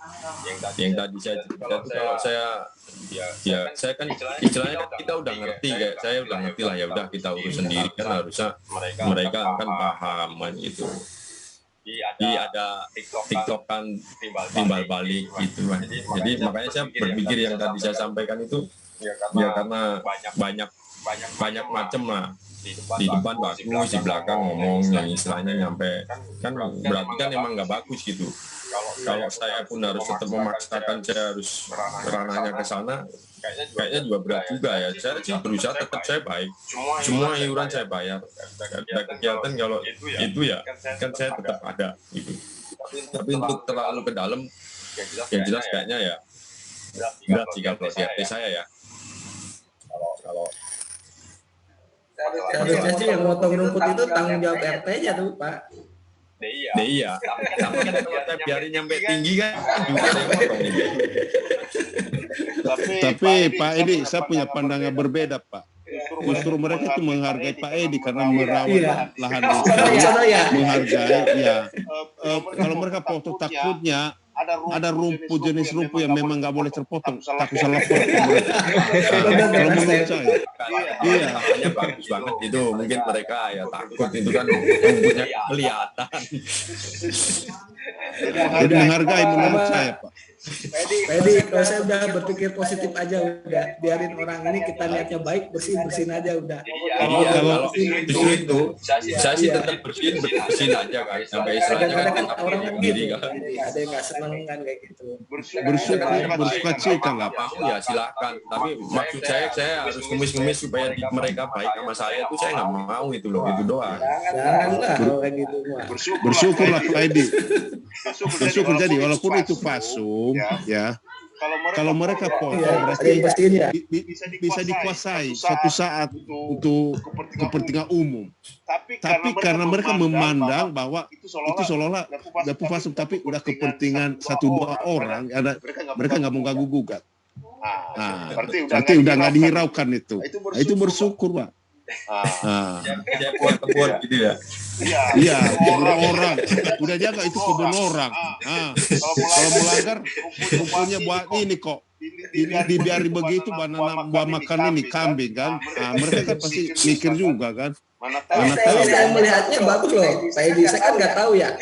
[SPEAKER 1] yang tadi saya cerita itu kalau saya kan istilahnya kan kita udah ngerti, kayak saya udah ngerti lah, ya udah kita urus sendiri kan, harusnya mereka akan paham kan gitu. Jadi ada tiktokan timbal balik gitu kan. Jadi makanya saya berpikir yang tadi saya sampaikan itu ya karena banyak macam lah, di depan bagus, di belakang ngomong yang istilahnya nyampe kan, berarti kan emang nggak bagus gitu. Kalau saya pun harus tetap memaksakan saya harus ranahnya ke sana, kayaknya juga berat juga ya. Saya sih berusaha tetap saya baik, semua iuran saya bayar, ada kegiatan kalau itu ya kan saya tetap ada gitu. Tapi untuk terlalu ke dalam yang jelas kayaknya ya berat sih kalau di RT saya ya. Kalau
[SPEAKER 5] Seharusnya sih yang motong rumput itu tanggung jawab RT-nya tuh, Pak.
[SPEAKER 1] iya, tapi kan kalau saya biarin nyampe tinggi kan juga ada yang motong nih.
[SPEAKER 2] Tapi Pak Edi, saya punya pandangan berbeda, Pak. Justru mereka itu menghargai Pak Edi karena merawat lahan itu, menghargai ya. Kalau mereka potong takutnya ada rumput jenis rumput yang memang nggak boleh terpotong, takut salah potong mereka. Kalau menurut saya, iya.
[SPEAKER 1] Makanya bagus banget itu, mungkin mereka ya takut itu kan rumputnya kelihatan.
[SPEAKER 2] Jadi menghargai menurut saya, Pak.
[SPEAKER 5] Jadi kalau saya udah berpikir positif aja, udah biarin orang ini kita niatnya baik, bersihin aja udah.
[SPEAKER 1] Kalau justru itu saya sih tetap bersihin aja kan, sampai istilahnya kan kita
[SPEAKER 5] orang
[SPEAKER 1] punya
[SPEAKER 5] kan
[SPEAKER 1] diri
[SPEAKER 5] gitu,
[SPEAKER 1] kan.
[SPEAKER 5] ada yang nggak seneng kan kayak gitu.
[SPEAKER 2] Bersuka cita nggak Pak?
[SPEAKER 1] Mau ya silakan, tapi maksud saya harus ngemis supaya mereka baik sama saya, itu saya nggak mau itu loh, itu doang.
[SPEAKER 5] Janganlah kalau kayak gitu mah.
[SPEAKER 2] Bersyukurlah Pak Edi. Bersyukur jadi walaupun itu pasung ya. Kalau mereka potong berarti bisa dikuasai suatu saat untuk kepentingan umum. Tapi karena mereka memandang bahwa itu seolah-olah nggak pasung, tapi udah kepentingan 1-2 orang, mereka nggak mau ganggu gugat. Berarti udah nggak dihiraukan itu. Itu bersyukur, Pak.
[SPEAKER 1] Saya punya kebun gitu ya.
[SPEAKER 2] Iya, kebun orang. Udah jaga itu kebun orang. Kalau melanggar, rumputnya buat ini kok. Dibiari begitu, buat makan ini kambing kan. Mereka kan pasti mikir juga kan.
[SPEAKER 5] Saya melihatnya bagus loh, Pak Edi. Saya kan nggak tahu ya.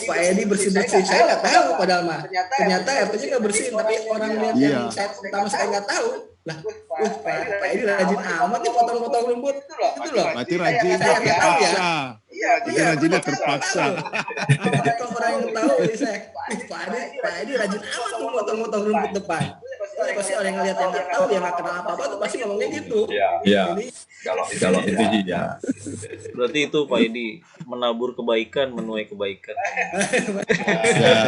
[SPEAKER 5] Pak Edi bersih-bersih, saya nggak tahu padahal mah. Ternyata RT-nya nggak bersih, tapi orang lihat yang saya pertama saya nggak tahu. Lah, Pak Edi rajin amat nih potong-potong rumput. Itu loh.
[SPEAKER 2] Berarti rajinnya terpaksa. Berarti rajinnya terpaksa.
[SPEAKER 5] Kalau orang yang tahu, saya, Pak Edi rajin amat tuh potong-potong rumput depan. Pasti orang yang lihat yang nggak tahu, yang nggak kenal apa-apa tuh pasti ngomongnya gitu.
[SPEAKER 1] Iya. Kalau itu sih ya.
[SPEAKER 3] Berarti itu Pak Edi menabur kebaikan, menuai kebaikan.
[SPEAKER 2] Ya.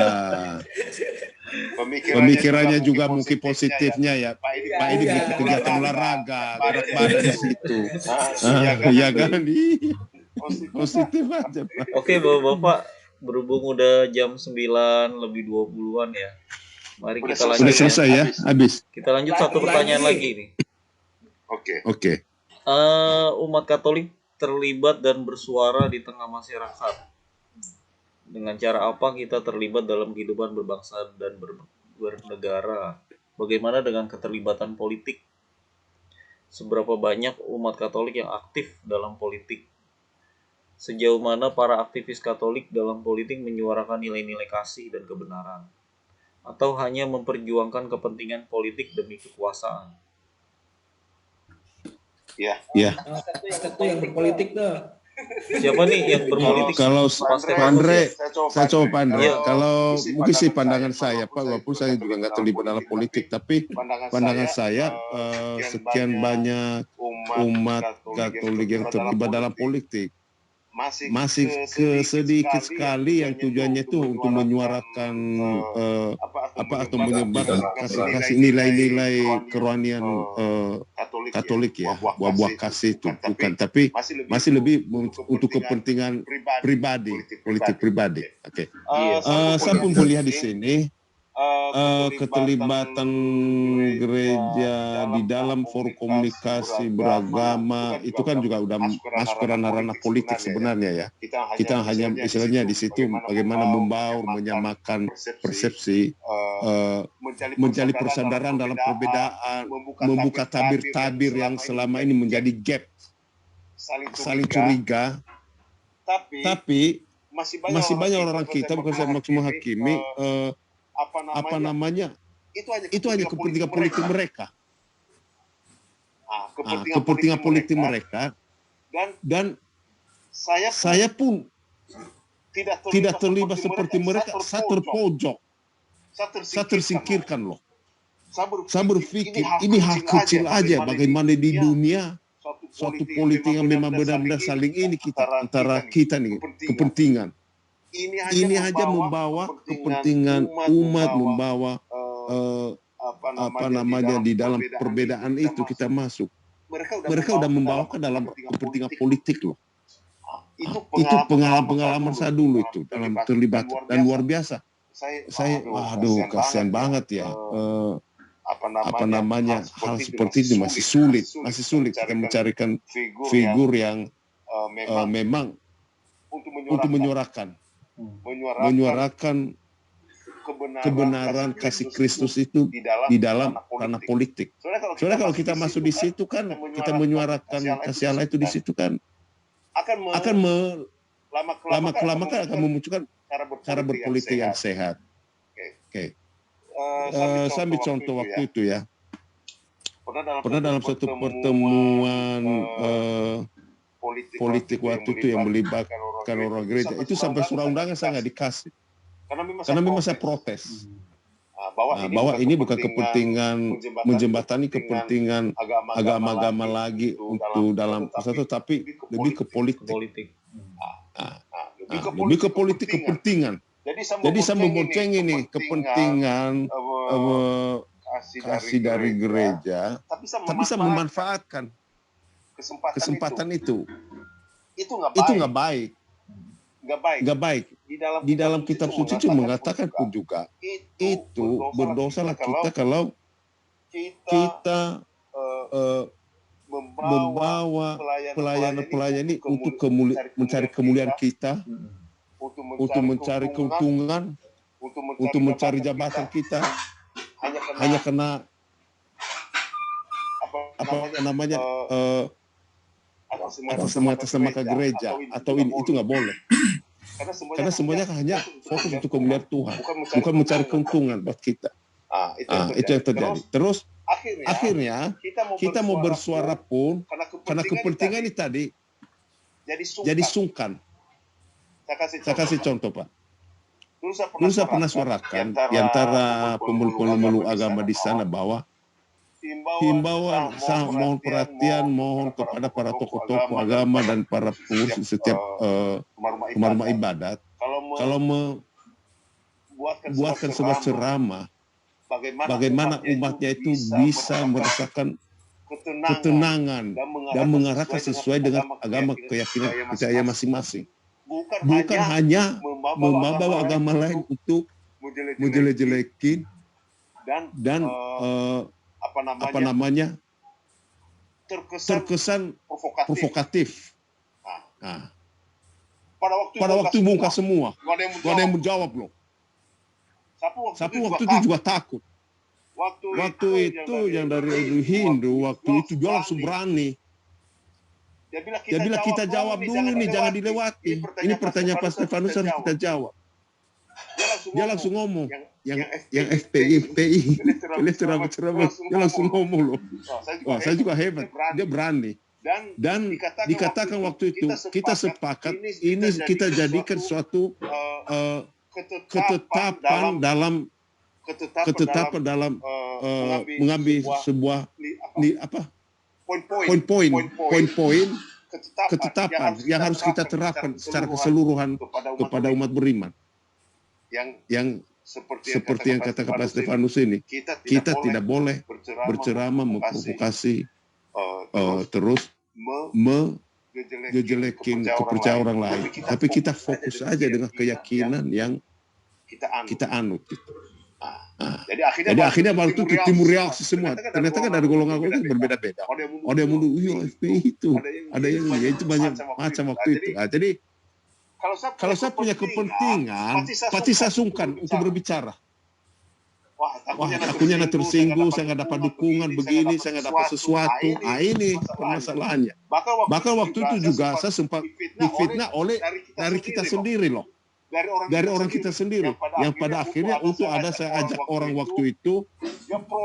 [SPEAKER 2] Pemikirannya juga mungkin positifnya ya. Pak Edi gitu kegiatan olahraga, gerak badan di situ. Iya kan? Positif aja, Pak.
[SPEAKER 3] Oke, Bapak, berhubung udah jam 9 lebih 20-an ya. Mari kita lanjut.
[SPEAKER 2] Udah selesai ya, habis.
[SPEAKER 3] Kita lanjut satu pertanyaan lagi nih.
[SPEAKER 2] Oke.
[SPEAKER 3] Umat Katolik terlibat dan bersuara di tengah masyarakat. Dengan cara apa kita terlibat dalam kehidupan berbangsa dan bernegara? Bagaimana dengan keterlibatan politik? Seberapa banyak umat Katolik yang aktif dalam politik? Sejauh mana para aktivis Katolik dalam politik menyuarakan nilai-nilai kasih dan kebenaran, atau hanya memperjuangkan kepentingan politik demi kekuasaan?
[SPEAKER 2] Ya.
[SPEAKER 5] Ustaz tuh yang berpolitik tuh.
[SPEAKER 3] Siapa nih yang berpolitik?
[SPEAKER 2] Kalau
[SPEAKER 3] Pak
[SPEAKER 2] Pak
[SPEAKER 3] Stefanus
[SPEAKER 2] Andre,
[SPEAKER 3] ya?
[SPEAKER 2] saya coba Pak Andre.
[SPEAKER 3] Iya.
[SPEAKER 2] Kalau mungkin sih pandangan saya, Pak, walaupun saya juga nggak terlibat dalam politik, tapi pandangan saya sekian banyak umat Katolik yang terlibat dalam politik masih sedikit sekali yang tujuannya itu untuk menyuarakan atau menyebarkan kasih nilai-nilai kerohanian Katolik ya, buah-buah kasih itu bukan, tapi masih lebih untuk kepentingan pribadi, politik pribadi. Oke. Saya pun melihat di sini keterlibatan gereja di dalam forum komunikasi beragama itu kan juga udah masuk ke ranah-ranah politik sebenarnya ya. Kita hanya istilahnya di situ bagaimana membaur, menyamakan persepsi, mencari persaudaraan dalam perbedaan, membuka tabir-tabir yang selama ini menjadi gap, saling curiga. Tapi masih banyak orang kita, bukan saya maksud menghakimi, itu hanya kepentingan politik mereka. Kepentingan politik mereka, dan saya pun tidak terlibat seperti mereka. Saya terpojok, saya tersingkirkan loh. Saya berpikir ini hal kecil aja bagaimana di dunia suatu politik yang memang benar-benar saling ini antara kita nih kepentingan. Ini aja membawa kepentingan umat, membawa di dalam perbedaan itu kita masuk. Mereka udah membawa ke dalam kepentingan politik loh. Itu pengalaman saya dulu itu dalam terlibat dan luar biasa. Saya kasihan banget ya. Hal seperti itu masih sulit kita mencarikan figur yang memang untuk menyuarakan kebenaran kasih Kristus itu di dalam ranah politik. Soalnya kalau kita masuk di situ kan, kita menyuarakan kasih Allah itu di situ kan, akan lama-kelamaan akan memunculkan cara berpolitik yang sehat. Oke. Saya ambil contoh waktu itu ya. Pernah dalam satu pertemuan politik waktu itu yang melibatkan orang gereja, itu sampai surat undangan saya nggak dikasih. Karena memang saya protes. Bahwa ini bukan kepentingan menjembatani kepentingan agama-agama lagi untuk dalam satu, tapi lebih ke politik. Lebih ke politik kepentingan. Jadi saya membonceng ini kepentingan kasih dari gereja, tapi saya memanfaatkan kesempatan itu. Itu nggak baik. Di dalam kitab suci itu mengatakan pun juga itu berdosalah kita kalau kita membawa pelayanan ini untuk mencari kemuliaan kita, untuk mencari keuntungan, untuk mencari jabatan kita, hanya karena atas nama gereja atau ini, itu nggak boleh. Karena semuanya hanya fokus untuk kemuliaan Tuhan, bukan mencari keuntungan buat kita. Itu yang terjadi. Terus akhirnya kita mau bersuara pun karena kepentingan ini tadi jadi sungkan. Saya kasih contoh, Pak. Dulu saya pernah suarakan di antara pemelu-pemelu agama di sana bahwa himbauan, saya mohon perhatian, mohon kepada para tokoh-tokoh agama dan para pengurus setiap rumah ibadat, kalau membuatkan sebuah ceramah, bagaimana umatnya itu bisa merasakan ketenangan dan mengarahkan sesuai dengan agama keyakinan percaya masing-masing. Bukan hanya membawa agama lain untuk menjelek-jelekin dan terkesan provokatif. Pada waktu bongkar semua, gak ada yang menjawab loh. Sapu waktu itu juga takut. Waktu itu yang dari Hindu, waktu itu dia langsung berani. Dia bilang kita jawab dulu nih, jangan dilewati. Ini pertanyaan Pak Stefanus harus kita jawab. Dia langsung ngomong, yang FPI, kalian ceramah, dia langsung ngomong loh. Wah, saya juga hebat, dia berani. Dan dikatakan waktu itu kita sepakat ini kita jadikan suatu ketetapan dalam mengambil sebuah poin-poin ketetapan yang harus kita terapkan secara keseluruhan kepada umat beriman. Yang seperti yang kata Pak Stefanus ini, kita tidak boleh berceramah, memprovokasi, terus ngejelekin kepercayaan orang lain. Tapi kita fokus aja dengan keyakinan yang kita anut. Gitu. Jadi akhirnya waktu itu timbul reaksi semua. Ternyata kan dari golongan-golongan berbeda-beda. Ada yang mundur, iya FPI itu. Ada yang itu banyak macam waktu itu. Jadi kalau saya punya kepentingan, pasti saya sungkan untuk berbicara. Wah, akunya tersinggung, saya nggak dapat dukungan begini, saya nggak dapat sesuatu. Ini permasalahannya. Bahkan waktu itu juga saya sempat difitnah oleh dari kita sendiri loh. Dari orang kita sendiri. Yang pada akhirnya untuk ada saya ajak orang waktu itu,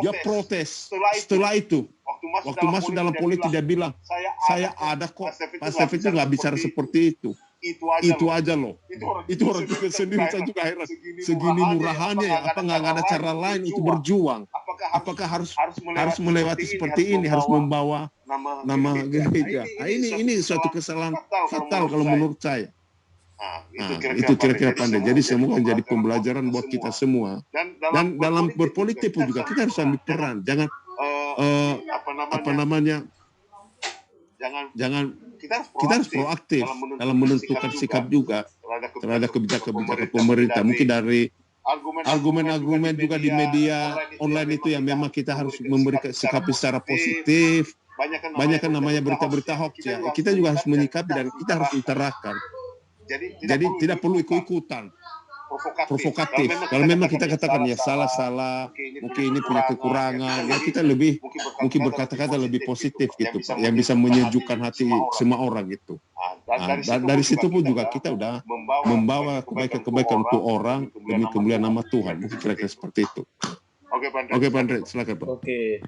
[SPEAKER 2] dia protes. Setelah itu, waktu masuk dalam politik dia bilang, saya ada kok, Pak Stef itu nggak bicara seperti itu. Itu aja loh. Itu orang kita sendiri, saya juga heran. Segini murahannya ya, apa nggak ada cara lain untuk berjuang? Apakah harus melewati seperti ini, harus membawa nama gereja? Ini suatu kesalahan fatal kalau menurut saya. Itu kira-kira pandai. Jadi semua menjadi pembelajaran buat kita semua. Dan dalam berpolitik pun juga kita harus ambil peran. Jangan kita harus proaktif dalam menentukan sikap juga terhadap kebijakan-kebijakan pemerintah. Mungkin dari argumen-argumen juga di media online itu yang memang kita harus memberikan sikap secara positif. Banyak kan namanya berita-berita hoax ya. Kita juga harus menyikapi dan kita harus utarakan. Jadi tidak perlu ikut-ikutan provokatif. Kalau memang kita katakan ya salah, mungkin ini punya kekurangan, ya kita lebih mungkin berkata-kata lebih positif gitu, Pak, yang bisa menyejukkan hati semua orang gitu. Dari situ pun juga kita udah membawa kebaikan-kebaikan untuk orang demi kemuliaan nama Tuhan. Mungkin kira-kira seperti itu. Oke, Pak Andre, silakan Pak.
[SPEAKER 3] Oke.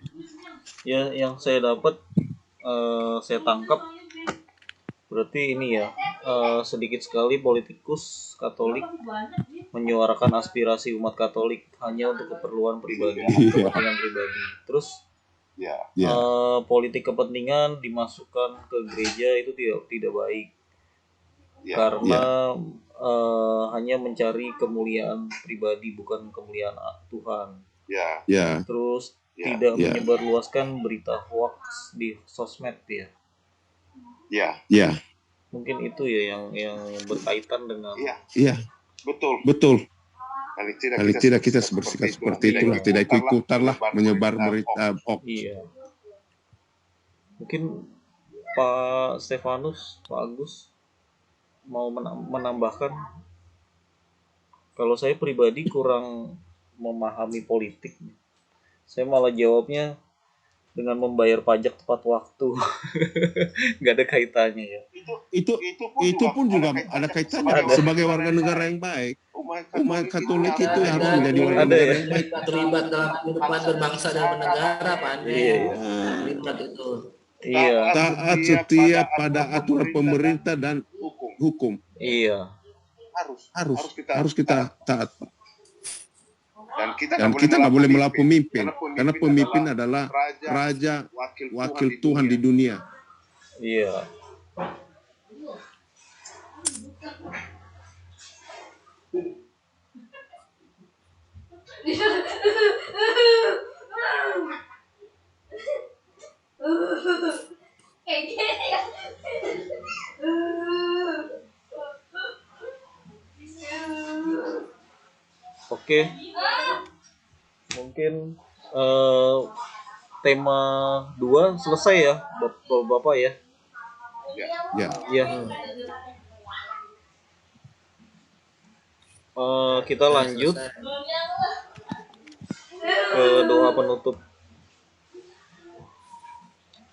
[SPEAKER 3] Ya, yang saya dapat, saya tangkap berarti ini ya, sedikit sekali politikus Katolik menyuarakan aspirasi umat Katolik hanya untuk keperluan pribadi, kepentingan pribadi. Terus politik kepentingan dimasukkan ke gereja itu tidak baik, karena hanya mencari kemuliaan pribadi bukan kemuliaan Tuhan. Terus tidak menyebarluaskan berita hoax di sosmed ya. Mungkin itu ya yang berkaitan dengan. Betul.
[SPEAKER 2] Kali tidak kita bersikap seperti itu, tidak ikut-ikutan lah menyebar berita hoax.
[SPEAKER 3] Iya. Mungkin Pak Stefanus, Pak Agus mau menambahkan. Kalau saya pribadi kurang memahami politik, saya malah jawabnya dengan membayar pajak tepat waktu. Nggak ada kaitannya ya.
[SPEAKER 2] Itu pun juga ada kaitannya. Sebagai warga negara yang baik, umat Katolik itu harus menjadi warga negara yang baik.
[SPEAKER 5] Terlibat dalam kehidupan berbangsa dan bernegara, Pak Andre. Terlibat itu.
[SPEAKER 2] Taat setia pada aturan pemerintah dan hukum.
[SPEAKER 3] Iya.
[SPEAKER 2] Harus kita taat, Pak. Dan kita nggak boleh melawan pemimpin, karena pemimpin adalah raja, wakil Tuhan di dunia.
[SPEAKER 3] Iya. Oke. Mungkin tema 2 selesai ya, Bapak ya. Ya. Kita lanjut ke doa penutup.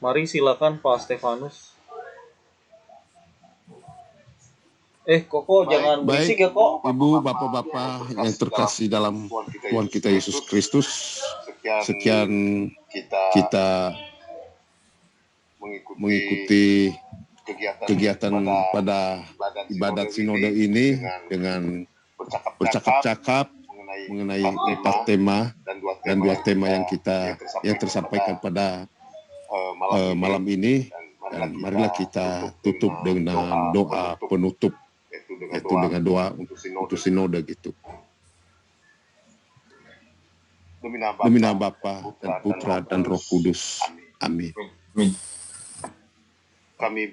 [SPEAKER 3] Mari silakan Pak Stefanus Koko jangan berisik ya, Kok.
[SPEAKER 2] Ibu, bapak-bapak yang terkasih dalam Tuhan kita Yesus Kristus, sekian kita mengikuti kegiatan pada ibadat sinode ini dengan bercakap-cakap mengenai 4 tema dan 2 tema yang tersampaikan pada malam ini. Dan marilah kita tutup dengan doa penutup, yaitu dengan doa untuk sinode gitu. Demi nama Bapa dan Putra dan Roh Kudus. Amin.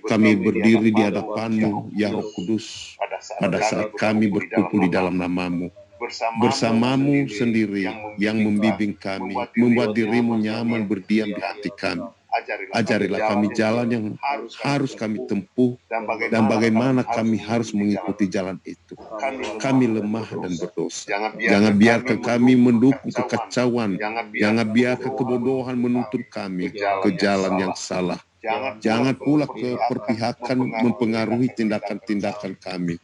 [SPEAKER 2] Kami berdiri di hadapan-Mu, ya Roh Kudus, pada saat kami berkumpul di dalam nama-Mu. Bersama-Mu sendiri yang membimbing kami, membuat diri-Mu nyaman berdiam di hati kami. Ajarilah kami jalan yang harus kami tempuh dan bagaimana kami harus mengikuti jalan itu. Kami lemah dan berdosa. Jangan biarkan kami mendukung kekacauan. Jangan biarkan kebodohan menuntun kami ke jalan yang salah. Jangan pula keperpihakan mempengaruhi tindakan-tindakan kami.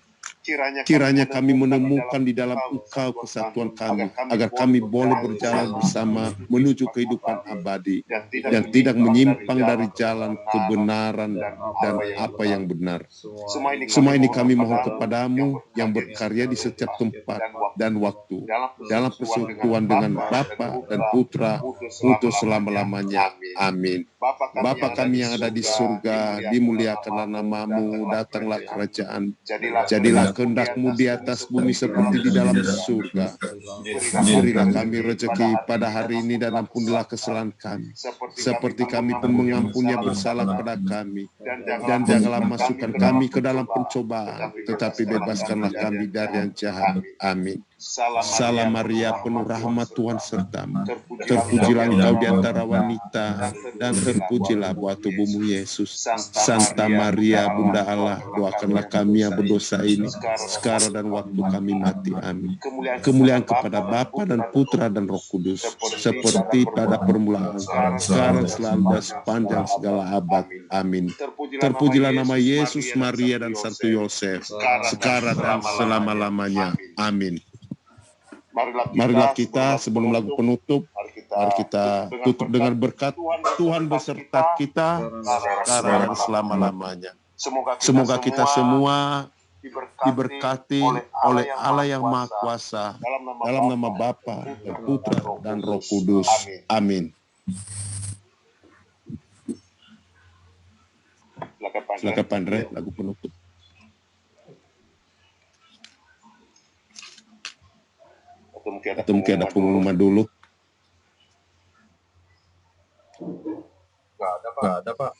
[SPEAKER 2] Kiranya kami menemukan di dalam Engkau kesatuan kami, agar kami boleh berjalan bersama menuju kehidupan abadi dan tidak menyimpang dari jalan kebenaran dan apa yang benar. Semua ini kami mohon kepadamu yang berkarya di setiap tempat dan waktu, dalam persekutuan dengan Bapa dan Putra untuk selama-lamanya. Amin. Bapa kami yang ada di surga, dimuliakanlah nama-Mu, datanglah kerajaan, jadilah kehendak-Mu di atas bumi seperti di dalam surga. Berilah kami rezeki pada hari ini dan ampunilah kesalahan kami, seperti kami pun mengampuni yang bersalah kepada kami. Dan janganlah masukkan kami ke dalam pencobaan, tetapi bebaskanlah kami dari yang jahat. Amin. Salam Maria, penuh rahmat Tuhan sertamu. Terpujilah engkau di antara wanita, dan terpujilah buah tubuhmu Yesus. Santa Maria, Bunda Allah, doakanlah kami yang berdosa ini, sekarang dan waktu kami mati. Amin. Kemuliaan kepada Bapa dan Putra dan Roh Kudus, seperti pada permulaan, sekarang, selalu, dan sepanjang segala abad. Amin. Terpujilah nama Yesus, Maria, dan Santo Yosef, sekarang dan selama-lamanya. Amin. Marilah kita sebelum lagu penutup, mari kita tutup dengan berkat Tuhan beserta kita sekarang dan selama-lamanya. Semoga kita semua diberkati oleh Allah yang Maha Kuasa, dalam nama Bapa dan Putra dan Roh Kudus. Amin. Silakan Pandre, lagu penutup. Atau mungkin ada pengumuman dulu.
[SPEAKER 1] Nggak ada, Pak.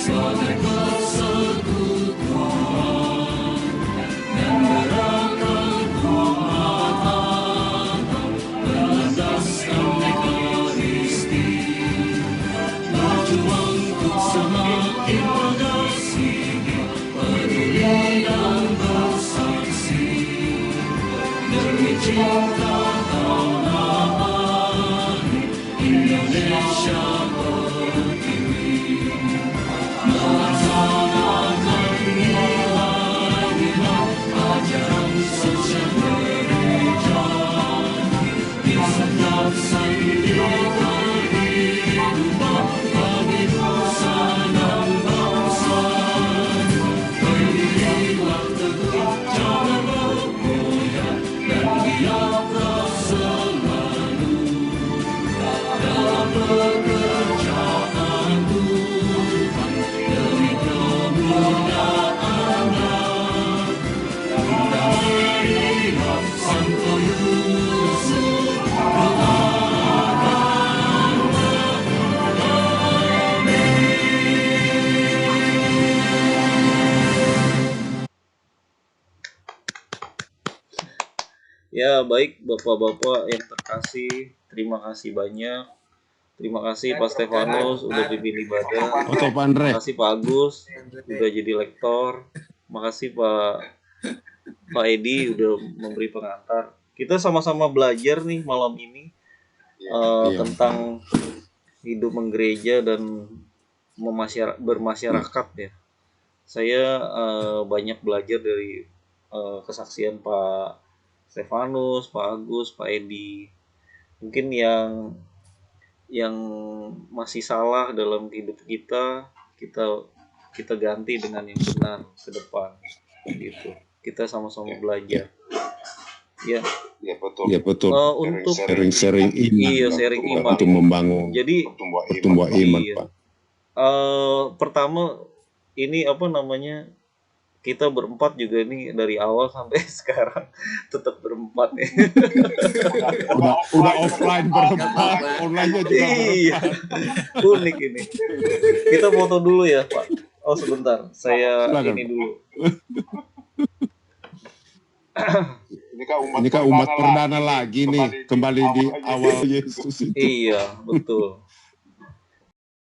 [SPEAKER 4] Sebagai Indonesia berdiri melaksanakan nilai-nilai ajaran sosial gereja di setiap sendi kehidupan bagi nusa dan bangsa. Berdirilah teguh, jangan bergoyah, dan giatlah selalu dalam pekerjaan Tuhan demi kemuliaan-Nya. Kita berilah Santo Yusuf
[SPEAKER 3] Ya, baik Bapak-bapak yang terkasih, terima kasih banyak. Terima kasih Pak Stefanus udah pimpin ibadah.
[SPEAKER 2] Oke, Pak Andre.
[SPEAKER 3] Terima kasih Pak Agus udah jadi lektor. Terima kasih Pak Edi udah memberi pengantar. Kita sama-sama belajar nih malam ini tentang hidup menggereja dan bermasyarakat ya. Saya banyak belajar dari kesaksian Pak Stefanus, Pak Agus, Pak Edi. Mungkin yang masih salah dalam hidup kita ganti dengan yang benar ke depan. Gitu. Kita sama-sama belajar. Ya.
[SPEAKER 2] Ya betul.
[SPEAKER 3] Untuk
[SPEAKER 2] Sharing iman.
[SPEAKER 3] Iya, sharing iman.
[SPEAKER 2] Untuk membangun.
[SPEAKER 3] Jadi
[SPEAKER 2] pertumbuhan iman,
[SPEAKER 3] iya.
[SPEAKER 2] Pak.
[SPEAKER 3] Pertama ini kita berempat juga ini dari awal sampai sekarang tetap berempat ya.
[SPEAKER 2] udah offline berempat, online-nya juga
[SPEAKER 3] Iya.
[SPEAKER 2] berempat.
[SPEAKER 3] Unik ini. Kita foto dulu ya, Pak. Oh, sebentar. Saya
[SPEAKER 2] Silakan.
[SPEAKER 3] ini dulu.
[SPEAKER 2] Ini kan umat perdana lagi nih, kembali di awal Yesus itu.
[SPEAKER 3] Iya, betul.